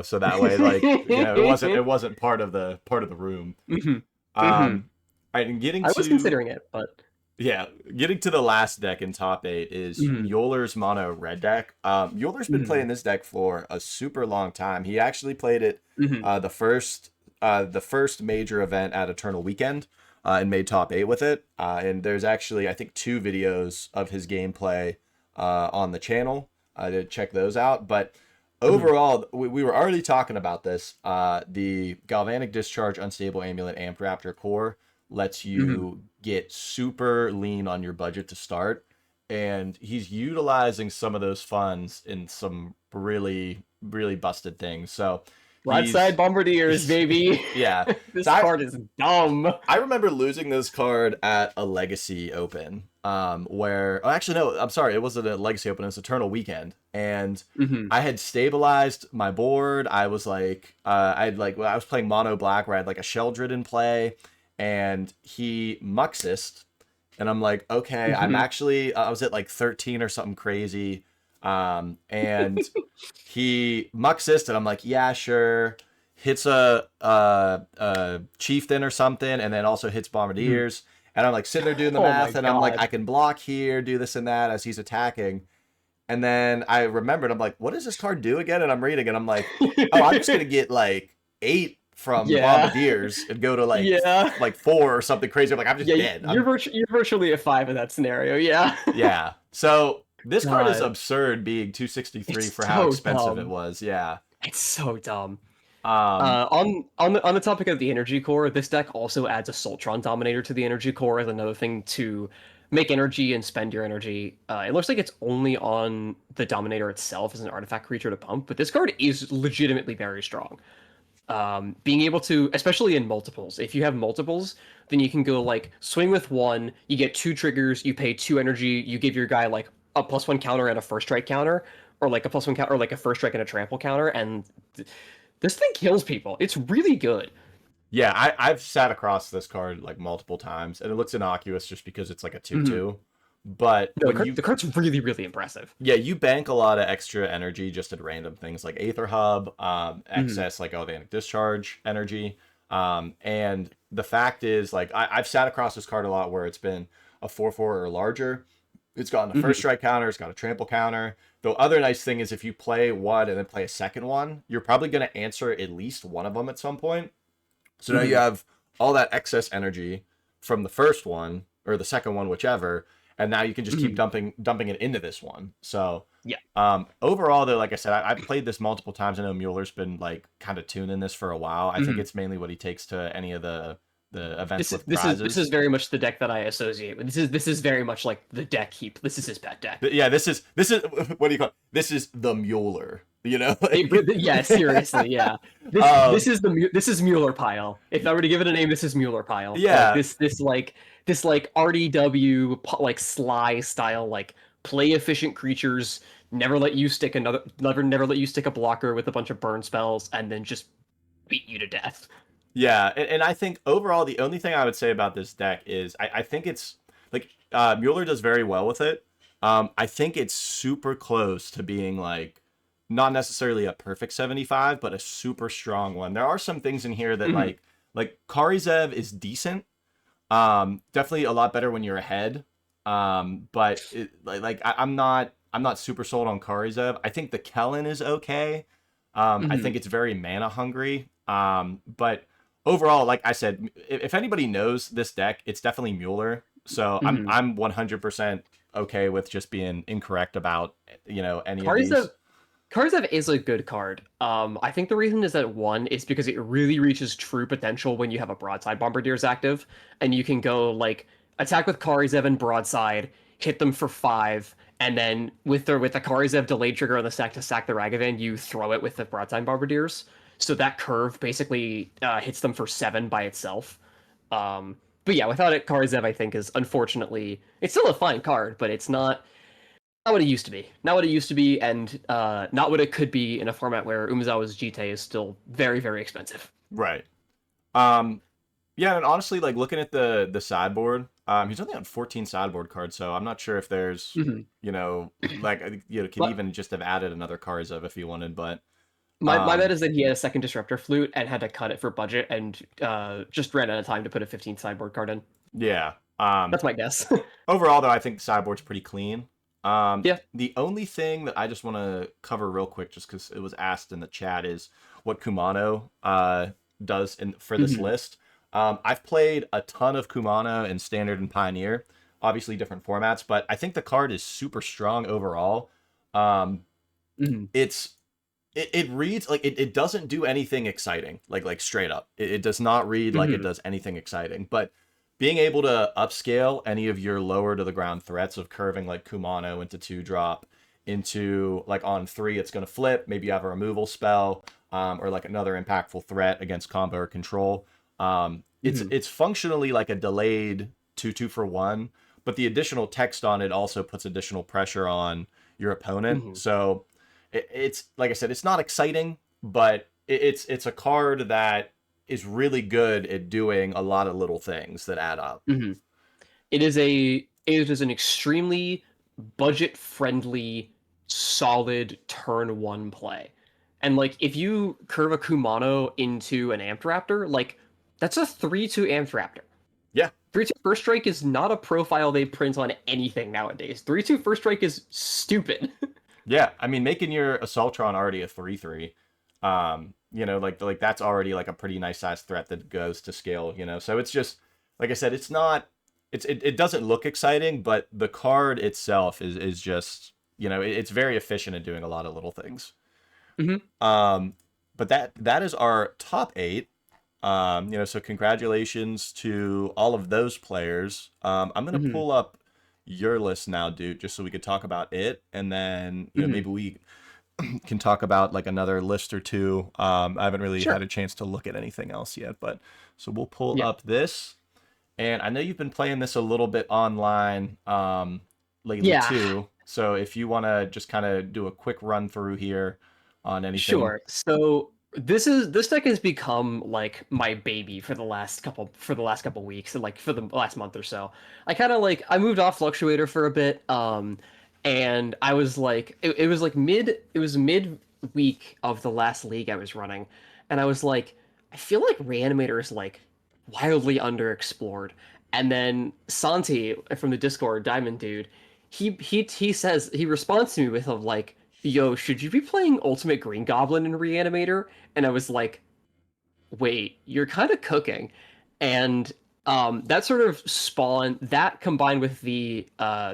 so that way, like, it wasn't part of the room. hmm hmm Um, I'm getting I was to considering it, but Yeah, getting to the last deck in top 8 is mhm, Mueller's mono red deck. Mueller's been mhm, playing this deck for a super long time. He actually played it mhm. uh, the first the first major event at Eternal Weekend and made top 8 with it. And there's actually I think 2 videos of his gameplay on the channel to check those out. But Mhm, overall, we were already talking about this. The Galvanic Discharge Unstable Amulet Amp Raptor Core lets mhm. you get super lean on your budget to start. And he's utilizing some of those funds in some really, really busted things. So Broadside he's, Bombardiers, baby. yeah. So This card is dumb. I remember losing this card at a Legacy Open, where actually no, I'm sorry, it wasn't a Legacy Open, it was Eternal Weekend, and hmm I had stabilized my board. I was like, I was playing mono black where I had like a Sheldred in play, and he Muxist, and I'm like, okay, hmm I was at like 13 or something crazy, and he Muxist, and I'm like, yeah, sure, hits a chieftain or something, and then also hits hmm bombardiers. And I'm like sitting there doing the Oh my math, and I'm like, god. I can block here, do this and that as he's attacking. And then I remembered, I'm like, what does this card do again? And I'm reading, and I'm like, oh, I'm just gonna get like 8 from Yeah. bombardiers and go to Yeah. like 4 or something crazy. I'm like, I'm just Yeah, dead. I'm you're virtually a 5 in that scenario. Yeah. Yeah. So this card is God, absurd, being 263 it's for how so expensive it dumb. was. Yeah. It's so dumb. Um, On the topic of the energy core, this deck also adds a Sultron Dominator to the energy core as another thing to make energy and spend your energy. It looks like it's only on the Dominator itself as an artifact creature to pump, but this card is legitimately very strong. Being able to, especially in multiples, if you have multiples, then you can go like swing with one, you get 2 triggers, you pay 2 energy, you give your guy like a +1 counter and a first strike counter, or like a +1 counter, or like a first strike and a trample counter, and this thing kills people. It's really good. yeah, I've sat across this card like multiple times, and it looks innocuous just because it's like a Mhm. 2/2. But No, when you the card's really, really impressive. yeah, you bank a lot of extra energy just at random things like Aether Hub, Mhm. excess like Galvanic Discharge energy. And the fact is, like, I've sat across this card a lot where it's been a 4/4 or larger. It's gotten a first Mhm. strike counter, it's got a trample counter. The other nice thing is if you play one and then play a second one, you're probably going to answer at least one of them at some point. So now you Mhm. have all that excess energy from the first one or the second one, whichever, and now you can just keep Mhm. dumping it into this one. So Yeah. overall, though, like I said, I've played this multiple times. I know Mueller's been like kind of tuning this for a while. I think Mhm. it's mainly what he takes to any of the events This is with this is this is prizes. very much the deck that I associate with. This is very much like the deck heap. This is his pet deck. But yeah, this is what do you call it? This is the Mueller, like, Yeah, seriously, yeah. um, This is Mueller pile. If I were to give it a name, this is Mueller pile. Like yeah, this like RDW like Sly style like play efficient creatures. Never let you stick a blocker with a bunch of burn spells and then just beat you to death. yeah, and I think overall the only thing I would say about this deck is I think it's like Mueller does very well with it. I think it's super close to being like not necessarily a perfect 75, but a super strong one. There are some things in here that Mhm. like Karizev is decent. Definitely a lot better when you're ahead. But I'm not super sold on Karizev. I think the Kellen is okay. I think Mhm. it's very mana hungry. But overall, like I said, if anybody knows this deck, it's definitely Mueller. So Mhm. I'm 100% okay with just being incorrect about any of Karizev these. Karzev is a good card. I think the reason is that one is because it really reaches true potential when you have a broadside bombardiers active, and you can go like attack with Karzev and broadside, hit them for 5, and then with the Karzev delayed trigger on the stack to sack the Ragavan, you throw it with the broadside bombardiers. So that curve basically hits them for 7 by itself. But yeah, without it, Karzev I think is unfortunately it's still a fine card, but it's not what it used to be. Not what it used to be, and not what it could be in a format where Umezawa's Jite is still very, very expensive. Right. Um, yeah, and honestly, like looking at the sideboard, he's only on 14 sideboard cards, so I'm not sure if there's, Mm-hmm. like could But even just have added another Karzev if he wanted, but my bet is that he had a second Disruptor Flute and had to cut it for budget and just ran out of time to put a 15th sideboard card in. yeah. That's my guess. Overall, though, I think the sideboard's pretty clean. Yeah. The only thing that I just want to cover real quick, just because it was asked in the chat, is what Kumano does for this Mm-hmm. list. I've played a ton of Kumano in Standard and Pioneer, obviously different formats, but I think the card is super strong overall. Um, Mm-hmm. it reads like it doesn't do anything exciting, like straight up. It does not read like it Mm-hmm. does anything exciting, but being able to upscale any of your lower to the ground threats of curving like Kumano into 2-drop into like on 3 it's going to flip, maybe you have a removal spell, or like another impactful threat against combo or control. It's Mm-hmm. it's functionally like a delayed 2 for 1, but the additional text on it also puts additional pressure on your opponent. Mm-hmm. So it's like I said, it's not exciting, but it's a card that is really good at doing a lot of little things that add up. Mm-hmm. It is an extremely budget friendly, solid turn one play. And like if you curve a Kumano into an Amped Raptor, like that's a 3-2 Amped Raptor. Yeah, 3-2 First Strike is not a profile they print on anything nowadays. 3-2 First Strike is stupid. yeah. I mean, making your Assaultron already a 3/3, like that's already like a pretty nice size threat that goes to scale. So it's just like I said, it's not. It doesn't look exciting, but the card itself is just it's very efficient at doing a lot of little things. Hmm. But that is our top 8. So congratulations to all of those players. I'm gonna Hmm. pull up your list now, dude, just so we could talk about it, and then Hmm. maybe we can talk about like another list or two. I haven't really Sure. had a chance to look at anything else yet, but so we'll pull Yeah. up this, and I know you've been playing this a little bit online lately Yeah. too. So if you want to just kind of do a quick run through here on anything. Sure. So this deck has become like my baby for the last couple weeks and like for the last month or so. I kind of like I moved off Fluctuator for a bit, and I was like it was mid week of the last league I was running, and I was like I feel like Reanimator is like wildly underexplored. And then Santi from the Discord, Diamond Dude, he responds to me with like, "Yo, should you be playing Ultimate Green Goblin in Reanimator?" And I was like, "Wait, you're kind of cooking," and that sort of spawned that combined with the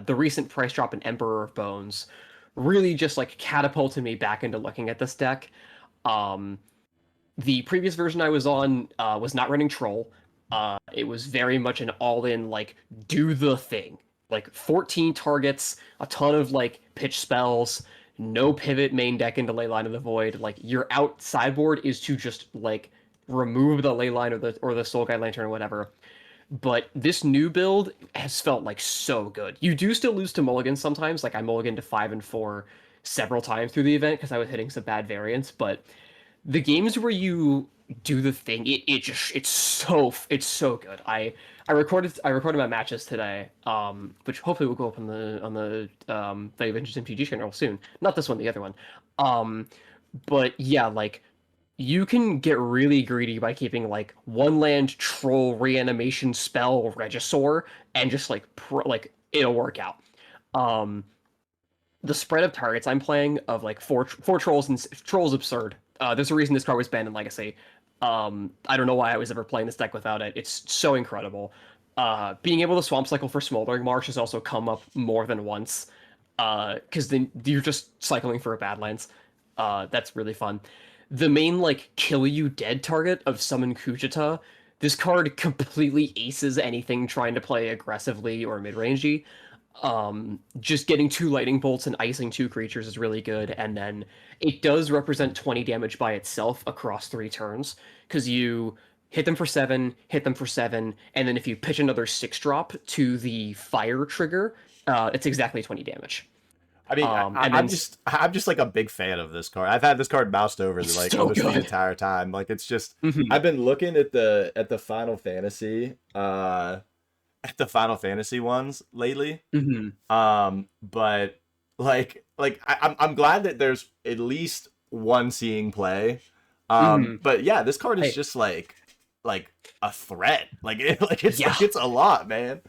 recent price drop in Emperor of Bones, really just like catapulted me back into looking at this deck. Um, the previous version I was on was not running Troll. It was very much an all-in like do the thing, like 14 targets, a ton of like pitch spells, no pivot main deck into Leyline of the Void. Like your out sideboard is to just like remove the Leyline or the Soul Guide Lantern or whatever. But this new build has felt like so good. You do still lose to mulligans sometimes. Like I mulliganed to 5 and 4 several times through the event because I was hitting some bad variants, but the games where you do the thing, it's so good. I recorded my matches today, which hopefully will go up on the Value Adventures MTG channel soon. Not this one, the other one. Um, but yeah, like you can get really greedy by keeping like one land troll reanimation spell Regisaur and just like like it'll work out. Um, the spread of targets I'm playing of like four trolls and trolls absurd. There's a reason this card was banned in Legacy. I don't know why I was ever playing this deck without it. It's so incredible. Being able to swamp cycle for Smoldering Marsh has also come up more than once. Because then you're just cycling for a Badlands. That's really fun. The main like kill you dead target of Summon Kujita, this card completely aces anything trying to play aggressively or mid-rangey. Just getting two lightning bolts and icing two creatures is really good, and then it does represent 20 damage by itself across 3 turns, because you hit them for 7, hit them for 7, and then if you pitch another 6 drop to the fire trigger, it's exactly 20 damage. I mean, And then I'm just like a big fan of this card. I've had this card moused over it's like so almost the good. entire time. Like it's just Mhm. I've been looking at the Final Fantasy at the Final Fantasy ones lately. Mhm. But I'm glad that there's at least one seeing play. Mhm. But yeah, this card is Hey, just like a threat. Like yeah. it's a lot, man.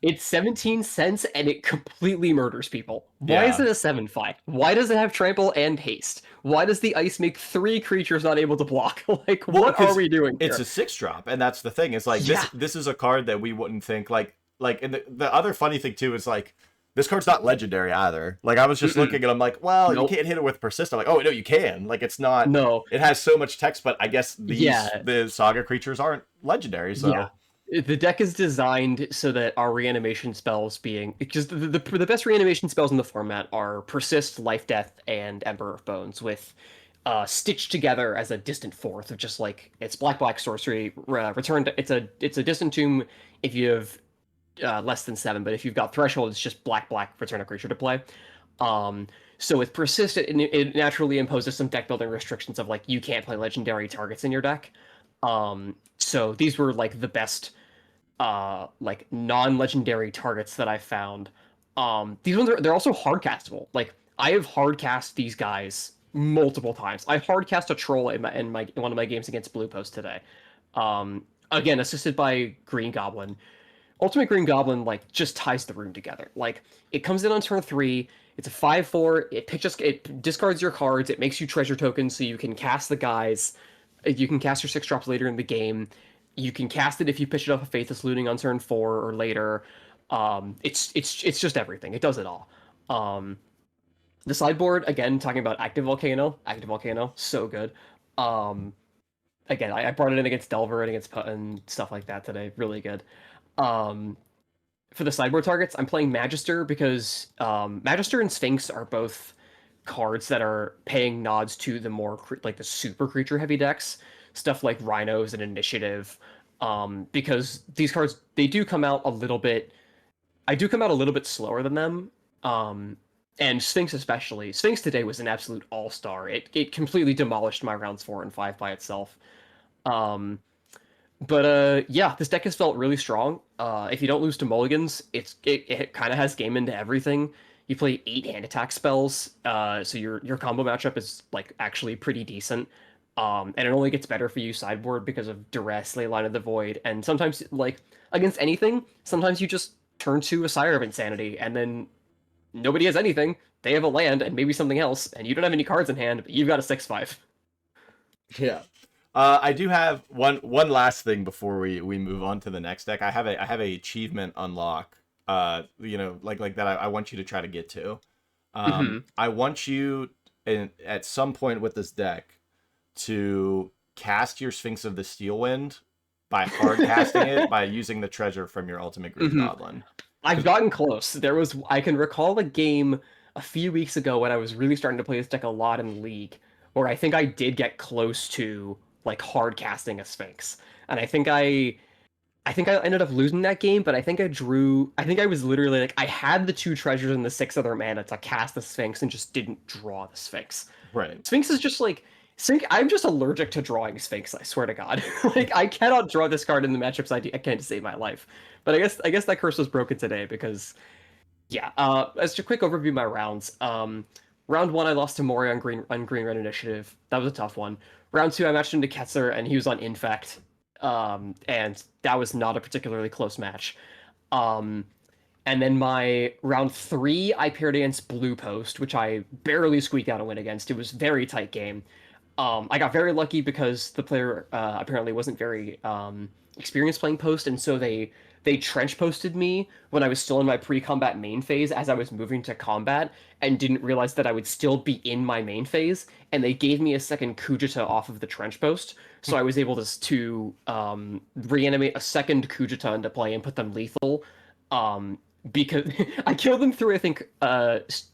It's 17 cents and it completely murders people. Why is Yeah. it a 7/5? Why does it have trample and haste? Why does the ice make 3 creatures not able to block? Like, Well, what are because we doing it's here? a 6 drop, and that's the thing. It's like Yeah. this is a card that we wouldn't think and the other funny thing too is like this card's not legendary either. Like I was just Mm-mm. looking and I'm like, well, you Nope. can't hit it with persist. I'm like, oh no, you can. Like it's not. No. It has so much text, but I guess Yeah. the saga creatures aren't legendary. Yeah. So The deck is designed so that our reanimation spells being because the best reanimation spells in the format are Persist, Life Death, and Ember of Bones with stitched together as a distant fourth of just like it's black sorcery returned. It's a distant tomb if you have less than 7, but if you've got threshold, it's just black return a creature to play. Um, so with persist, it naturally imposes some deck building restrictions of like you can't play legendary targets in your deck. So these were like the best like non-legendary targets that I found. These ones they're also hard castable. Like I have hard cast these guys multiple times. I hard cast a troll in one of my games against Blue Post today. Again, assisted by Green Goblin. Ultimate Green Goblin like just ties the room together. Like it comes in on turn 3. It's a 5/4. It discards your cards. It makes you treasure tokens so you can cast the guys. You can cast your 6 drops later in the game. You can cast it if you pitch it off a Faithless Looting on turn 4 or later. It's just everything. It does it all. Um, the sideboard again, talking about Active Volcano, so good. Um, Again, I brought it in against Delver and against and stuff like that today. Really good. Um, for the sideboard targets, I'm playing Magister because Magister and Sphinx are both cards that are paying nods to the more like the super creature heavy decks, stuff like Rhinos and Initiative. Because these cards they do come out a little bit. I do come out a little bit slower than them. And Sphinx especially. Sphinx today was an absolute all star. It completely demolished my rounds 4 and 5 by itself. Um, but yeah, this deck has felt really strong. If you don't lose to mulligans, it kind of has game into everything. You play 8 hand attack spells, so your combo matchup is like actually pretty decent. And it only gets better for you sideboard because of duress, Leyline of the Void, and sometimes like against anything, sometimes you just turn to a Sire of Insanity, and then nobody has anything. They have a land and maybe something else, and you don't have any cards in hand, but you've got a 6/5. yeah. I do have one last thing before we move on to the next deck. I have a achievement unlock. Like that. I want you to try to get to. Mm-hmm. I want you at some point with this deck to cast your Sphinx of the Steel Wind by hard casting it by using the treasure from your Ultimate Green Mm-hmm. Goblin. I've gotten close. I can recall a game a few weeks ago when I was really starting to play this deck a lot in League, where I think I did get close to like hard casting a Sphinx. And I think I ended up losing that game, but I think I was literally like I had the 2 treasures and the 6 other mana to cast the Sphinx and just didn't draw the Sphinx. Right. Sphinx is just like Sphinx. I'm just allergic to drawing Sphinx. I swear to God, like I cannot draw this card in the matchups I can't to save my life. But I guess that curse was broken today because yeah. As a quick overview of my rounds. Round 1 I lost to Mori on Green Red Initiative. That was a tough one. Round 2 I matched him to Ketzer and he was on Infect. And that was not a particularly close match. Um, and then my round 3, I paired against Blue Post, which I barely squeaked out a win against. It was very tight game. I got very lucky because the player apparently wasn't very experienced playing post, and so they trench posted me when I was still in my pre-combat main phase as I was moving to combat, and didn't realize that I would still be in my main phase, and they gave me a second Kujita off of the trench post, so I was able to reanimate a second Kujita into play and put them lethal. Because I killed them through, I think,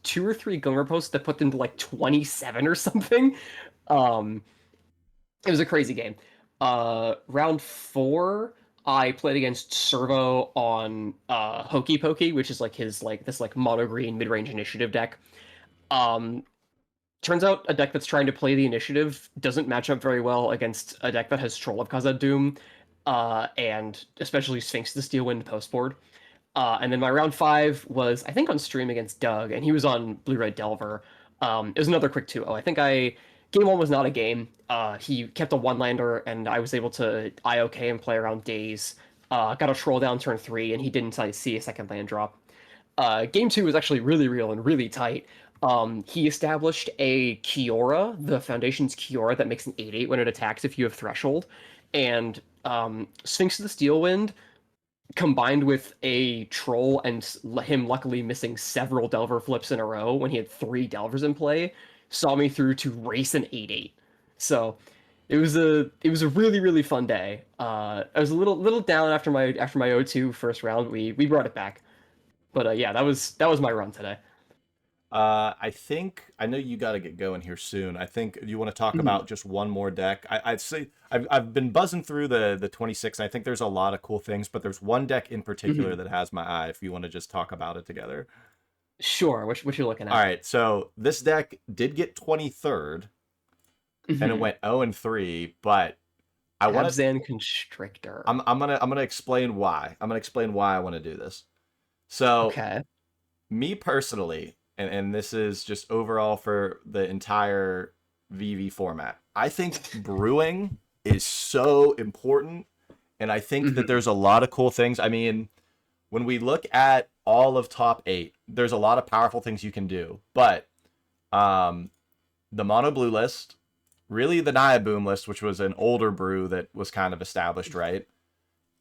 2 or 3 Gomer posts that put them to like 27 or something. Um, it was a crazy game. Round 4, I played against Servo on Hokey Pokey, which is like his like this like mono green mid range initiative deck. Um, Turns out a deck that's trying to play the initiative doesn't match up very well against a deck that has Troll of Khazad Doom, and especially Sphinx the Steel Wind post board. And then my round 5 was, I think, on stream against Doug, and he was on Blue Red Delver. It was another quick 2-0. I think game 1 was not a game. He kept a one-lander, and I was able to IOK and play around days. Got a troll down turn 3, and he didn't see a second land drop. Game 2 was actually really real and really tight. He established a Kiora, the Foundation's Kiora, that makes an 8/8 when it attacks if you have Threshold. And Sphinx of the Steelwind, combined with a troll and him luckily missing several Delver flips in a row when he had 3 Delvers in play, saw me through to race an 8/8. So it was a really really fun day. I was a little down after my O2 first round. We brought it back, but yeah, that was my run today. I think I know you got to get going here soon. I think you want to talk Mhm. about just one more deck. I'd say I've been buzzing through the 26. I think there's a lot of cool things, but there's one deck in particular Mhm. that has my eye. If you want to just talk about it together. Sure, what you looking All at? right, so this deck did get 23rd, and it Mhm. went 0 and 3, but I want to. Tabzan Constrictor. I'm gonna explain why. I'm gonna explain why I want to do this. So Okay. me personally, and this is just overall for the entire VV format, I think brewing is so important, and I think that Mhm. there's a lot of cool things. I mean, when we look at all of top 8, there's a lot of powerful things you can do, but um, the mono blue list, really the Naya Boom list, which was an older brew that was kind of established, right?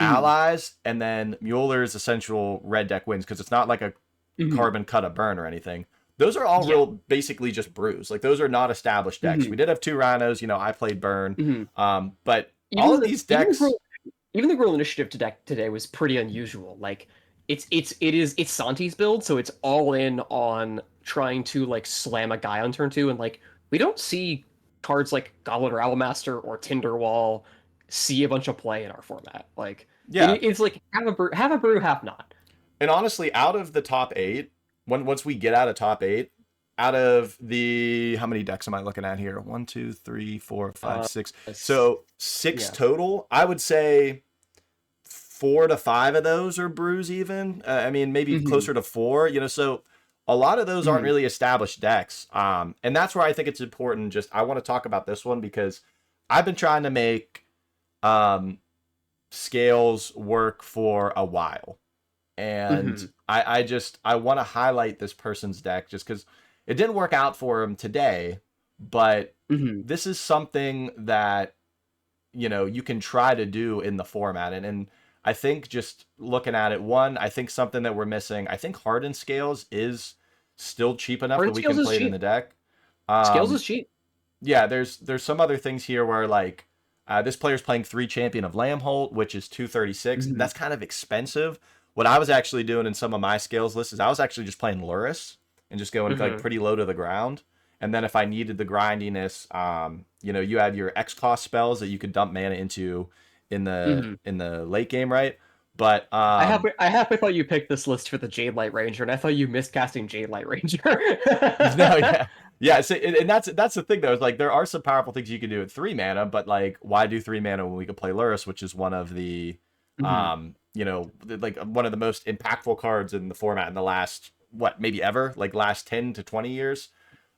Mhm. Allies, and then Mueller's essential red deck wins because it's not like a Mhm. carbon cut a burn or anything. Those are all Yeah. real basically just brews. Like those are not established decks. We Mhm. did have 2 rhinos, I played burn. Mhm. But all Even of the these even the decks, even the Girl Initiative to deck today was pretty unusual. Like it's Santi's build, so it's all in on trying to like slam a guy on turn 2, and like we don't see cards like Goblin Rabblemaster or Tinderwall see a bunch of play in our format. Like yeah. it's like have a brew, half not. And honestly, out of the top 8, once we get out of top 8, out of the how many decks am I looking at here? One, two, three, four, five, Uh, six. it's- So 6 yeah. total. I would say 4 to 5 of those are brews even. I mean, maybe Hmm. closer to 4, so a lot of those aren't Hmm. really established decks. And that's where I think it's important. Just I want to talk about this one because I've been trying to make um, scales work for a while. And Hmm. I want to highlight this person's deck just because it didn't work out for him today, but Hmm. this is something that you can try to do in the format. And I think just looking at it, one, I think something that we're missing, I think hardened scales is still cheap enough that Hardened we Scales can is play it in cheap. the deck. Scales um is cheap. yeah, there's some other things here where like this player's playing 3 champion of Lambholt, which is 236, and Hmm. that's kind of expensive. What I was actually doing in some of my scales lists is I was actually just playing Luris and just going like Hmm. pretty low to the ground. And then if I needed the grindiness, you had your X cost spells that you could dump mana into Hmm. in the late game, right? But I halfway thought you picked this list for the Jade Light Ranger, and I thought you missed casting Jade Light Ranger. no, yeah. Yeah, so, and that's the thing though, is like there are some powerful things you can do at 3 mana, but like why do 3 mana when we could play Lurrus, which is one of the Hmm. like one of the most impactful cards in the format in the last maybe ever, like last 10 to 20 years.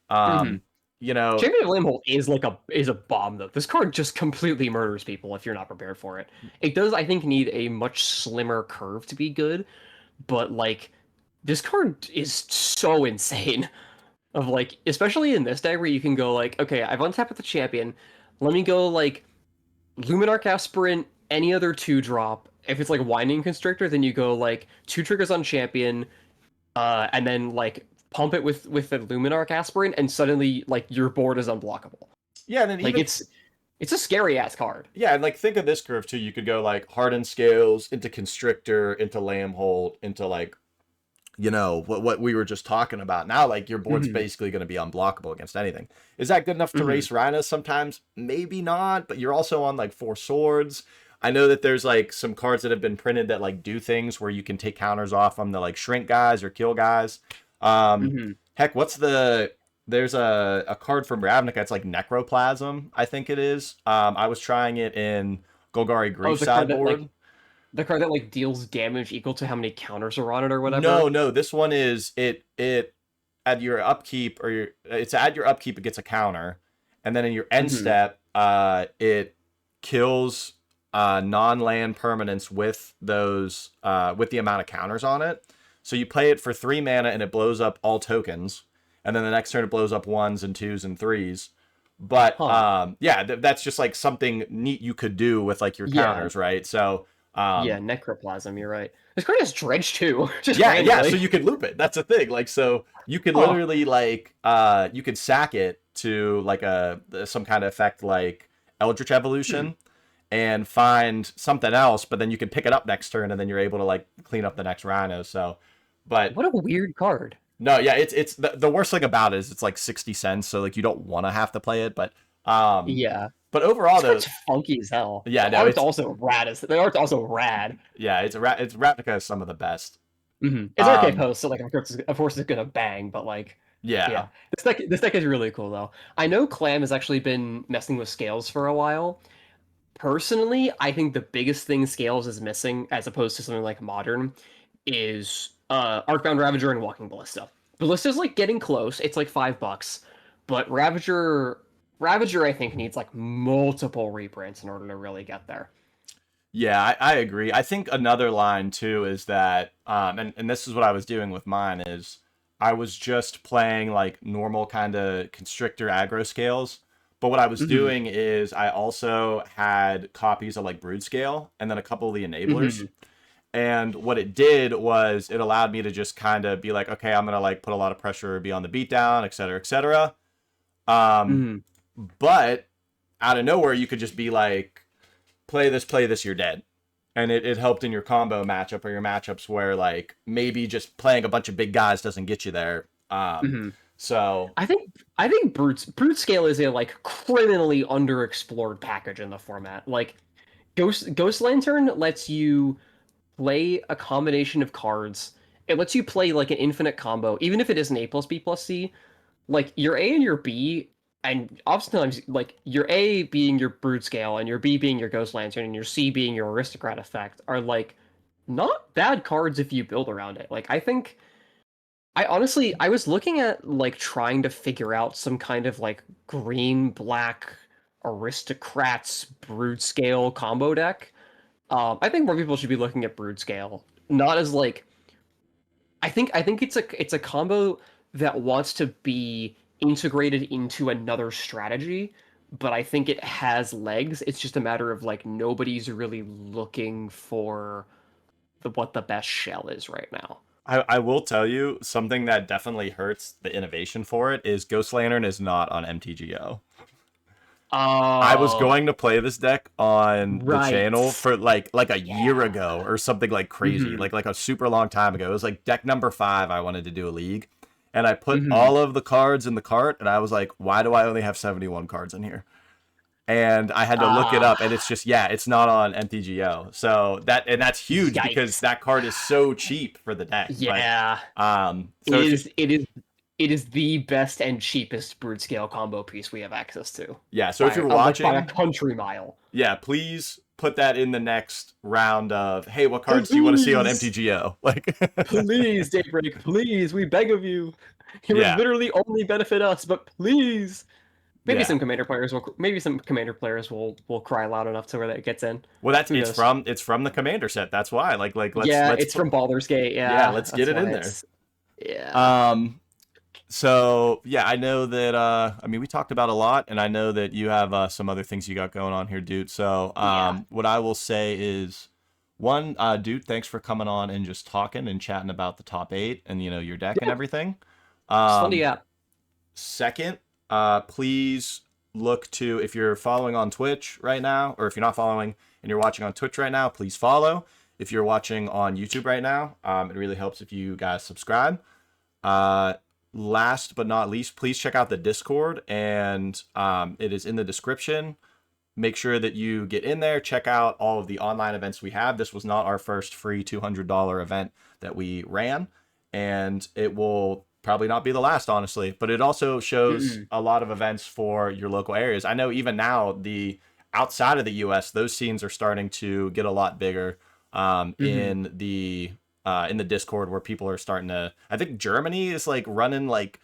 Hmm. Um, you know, Champion of Lamholt is a bomb though. This card just completely murders people if you're not prepared for it. It does, I think, need a much slimmer curve to be good, but like this card is so insane. of like, especially in this deck where you can go like, okay, I've untapped with the champion. Let me go like Luminarch Aspirant, any other 2-drop. If it's like Winding Constrictor, then you go like 2 triggers on champion, and then like pump it with the Luminarch Aspirant, and suddenly like your board is unblockable. Yeah, and then Like even it's a scary ass card. yeah, and like think of this curve too. You could go like Hardened Scales into Constrictor into Lambholt into like what we were just talking about. Now like your board's Hmm. basically going to be unblockable against anything. Is that good enough to Hmm. race Rhinos sometimes? Maybe not, but you're also on like 4 swords. I know that there's like some cards that have been printed that like do things where you can take counters off them to like shrink guys or kill guys. Um, Hmm. Heck, there's a card from Ravnica. It's like Necroplasm, I think it is. I was trying it in Golgari Oh, Grief the card that sideboard. like the card that like deals damage equal to how many counters are on it or No, whatever. no, this one is it at your upkeep or your it's at your upkeep it gets a counter, and then in your end Hmm. step, it kills non-land permanents with those with the amount of counters on it. So you play it for 3 mana and it blows up all tokens, and then the next turn it blows up ones and twos and threes. But Huh. yeah, that's just like something neat you could do with like your Yeah. counters, right? So Yeah, Necroplasm, you're right. This card has Dredge too, just yeah, so randomly. you could loop it. That's the thing. Like so you could Huh. literally like you could sack it to like a some kind of effect like Eldritch Hmm. Evolution and find something else, but then you can pick it up next turn and then you're able to like clean up the next rhino. So but What a weird card. no, yeah, it's the worst thing about it is it's like 60 cents, so like you don't want to have to play it, um Yeah. but overall This though, card's funky as hell. yeah, no, it's The art's also rad. yeah, it's Ravnica is some of the best. It's RK Um Post, so like of course it's gonna bang, but like yeah. yeah. This deck is really cool though. I know Clam has actually been messing with scales for a while. Personally, I think the biggest thing Scales is missing, as opposed to something like Modern, is Arcbound Ravager and Walking Ballista. Ballista's like getting close. It's like $5, but Ravager I think needs like multiple reprints in order to really get there. Yeah, I agree. I think another line too is that, and this is what I was doing with mine is I was just playing like normal kind of constrictor aggro scales, but what I was Hmm. doing is I also had copies of like brood scale and then a couple of the enablers. Hmm. And what it did was it allowed me to just kind of be like, okay, I'm gonna like put a lot of pressure, be on the beatdown, et cetera, et cetera. Um, Hmm. but out of nowhere, you could just be like, play this, you're dead. And it helped in your combo matchup or your matchups where like maybe just playing a bunch of big guys doesn't get you there. Hmm. So I think Brute Scale is a like criminally underexplored package in the format. Like Ghost Lantern lets you play a combination of cards. It lets you play like an infinite combo, even if it is an A plus B plus C. Like your A and your B, and oftentimes like your A being your Brood Scale, and your B being your Ghost Lantern, and your C being your Aristocrat effect, are like not bad cards if you build around it. Like I was looking at like trying to figure out some kind of like green black aristocrats brood scale combo deck. I think more people should be looking at brood scale, not as like I think it's a combo that wants to be integrated into another strategy, but I think it has legs. It's just a matter of like nobody's really looking for what the best shell is right now. I will tell you something that definitely hurts the innovation for it is Ghost Lantern is not on MTGO. I was Oh, going to play this deck on the channel right. for like a year Yeah. ago or something like crazy, Hmm. like a super long time ago. It was like deck number 5. I wanted to do a league, and I put Hmm. all of the cards in the cart, and I was like, why do I only have 71 cards in here? And I had to look it Ah, up, and it's just yeah, it's not on MTGO. So that's huge because yikes. that card is so cheap for the deck. But Yeah. It so if is it is it is the best and cheapest brood scale combo piece we have access to yeah, so if by you're like by a watching, country mile. yeah, please put that in the next round of hey, what cards do you want to see on Please, MTGO? Like please, Daybreak, please, we beg of you. It would yeah, literally only benefit us, but please. yeah. Maybe some commander players will cry loud enough to where that gets in. Well, that's Who knows? it's from the commander set. That's why. Like Yeah, let's it's put from Baldur's Gate. yeah, Yeah, let's get that's it why in there. it's yeah. Um So yeah, I know that. I mean, we talked about a lot, and I know that you have some other things you got going on here, dude. So Yeah. what I will say is, one, dude, thanks for coming on and just talking and chatting about the top eight and your deck and Yeah. everything. It's fun to Um, get. Second, please look to, if you're following on Twitch right now, or if you're not following and you're watching on Twitch right now, please follow. If you're watching on YouTube right now, it really helps if you guys subscribe. Uh, Last but not least, please check out the Discord, and it is in the description. Make sure that you get in there, check out all of the online events we have. This was not our first free $200 event that we ran, and it will probably not be the last, honestly. But it also shows Mm-mm. a lot of events for your local areas. I know even now, the outside of the US, those scenes are starting to get a lot bigger Mm-hmm. in the Discord, where people are starting to. I think Germany is like running like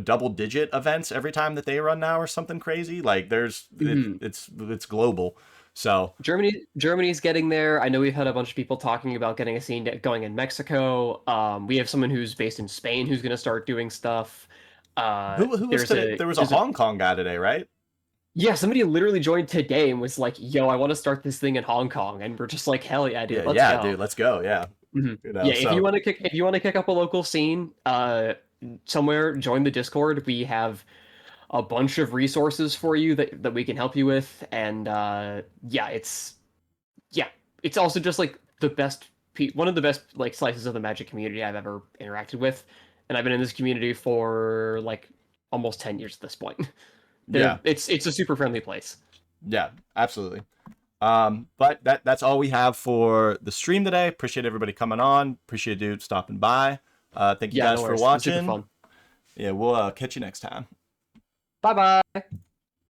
double digit events every time that they run now or something crazy. Like Mm-hmm. it's global. So Germany's getting there. I know we've had a bunch of people talking about getting a scene going in Mexico. We have someone who's based in Spain who's going to start doing stuff. who was today? There was a There's a Hong Kong guy today, right? Yeah, somebody literally joined today and was like, "Yo, I want to start this thing in Hong Kong," and we're just like, "Hell yeah, dude, Yeah, let's yeah, go." dude, let's go. Yeah, Yeah, so if you want to kick up a local scene, somewhere, join the Discord. We have a bunch of resources for you that we can help you with, and yeah, it's also just like one of the best like slices of the Magic community I've ever interacted with, and I've been in this community for like almost 10 years at this point. yeah, It's a super friendly place. yeah, absolutely. But that's all we have for the stream today. Appreciate everybody coming on. Appreciate dude stopping by. Thank you Yeah, guys no for worries. It was super watching. fun. Yeah, we'll catch you next time. Bye bye.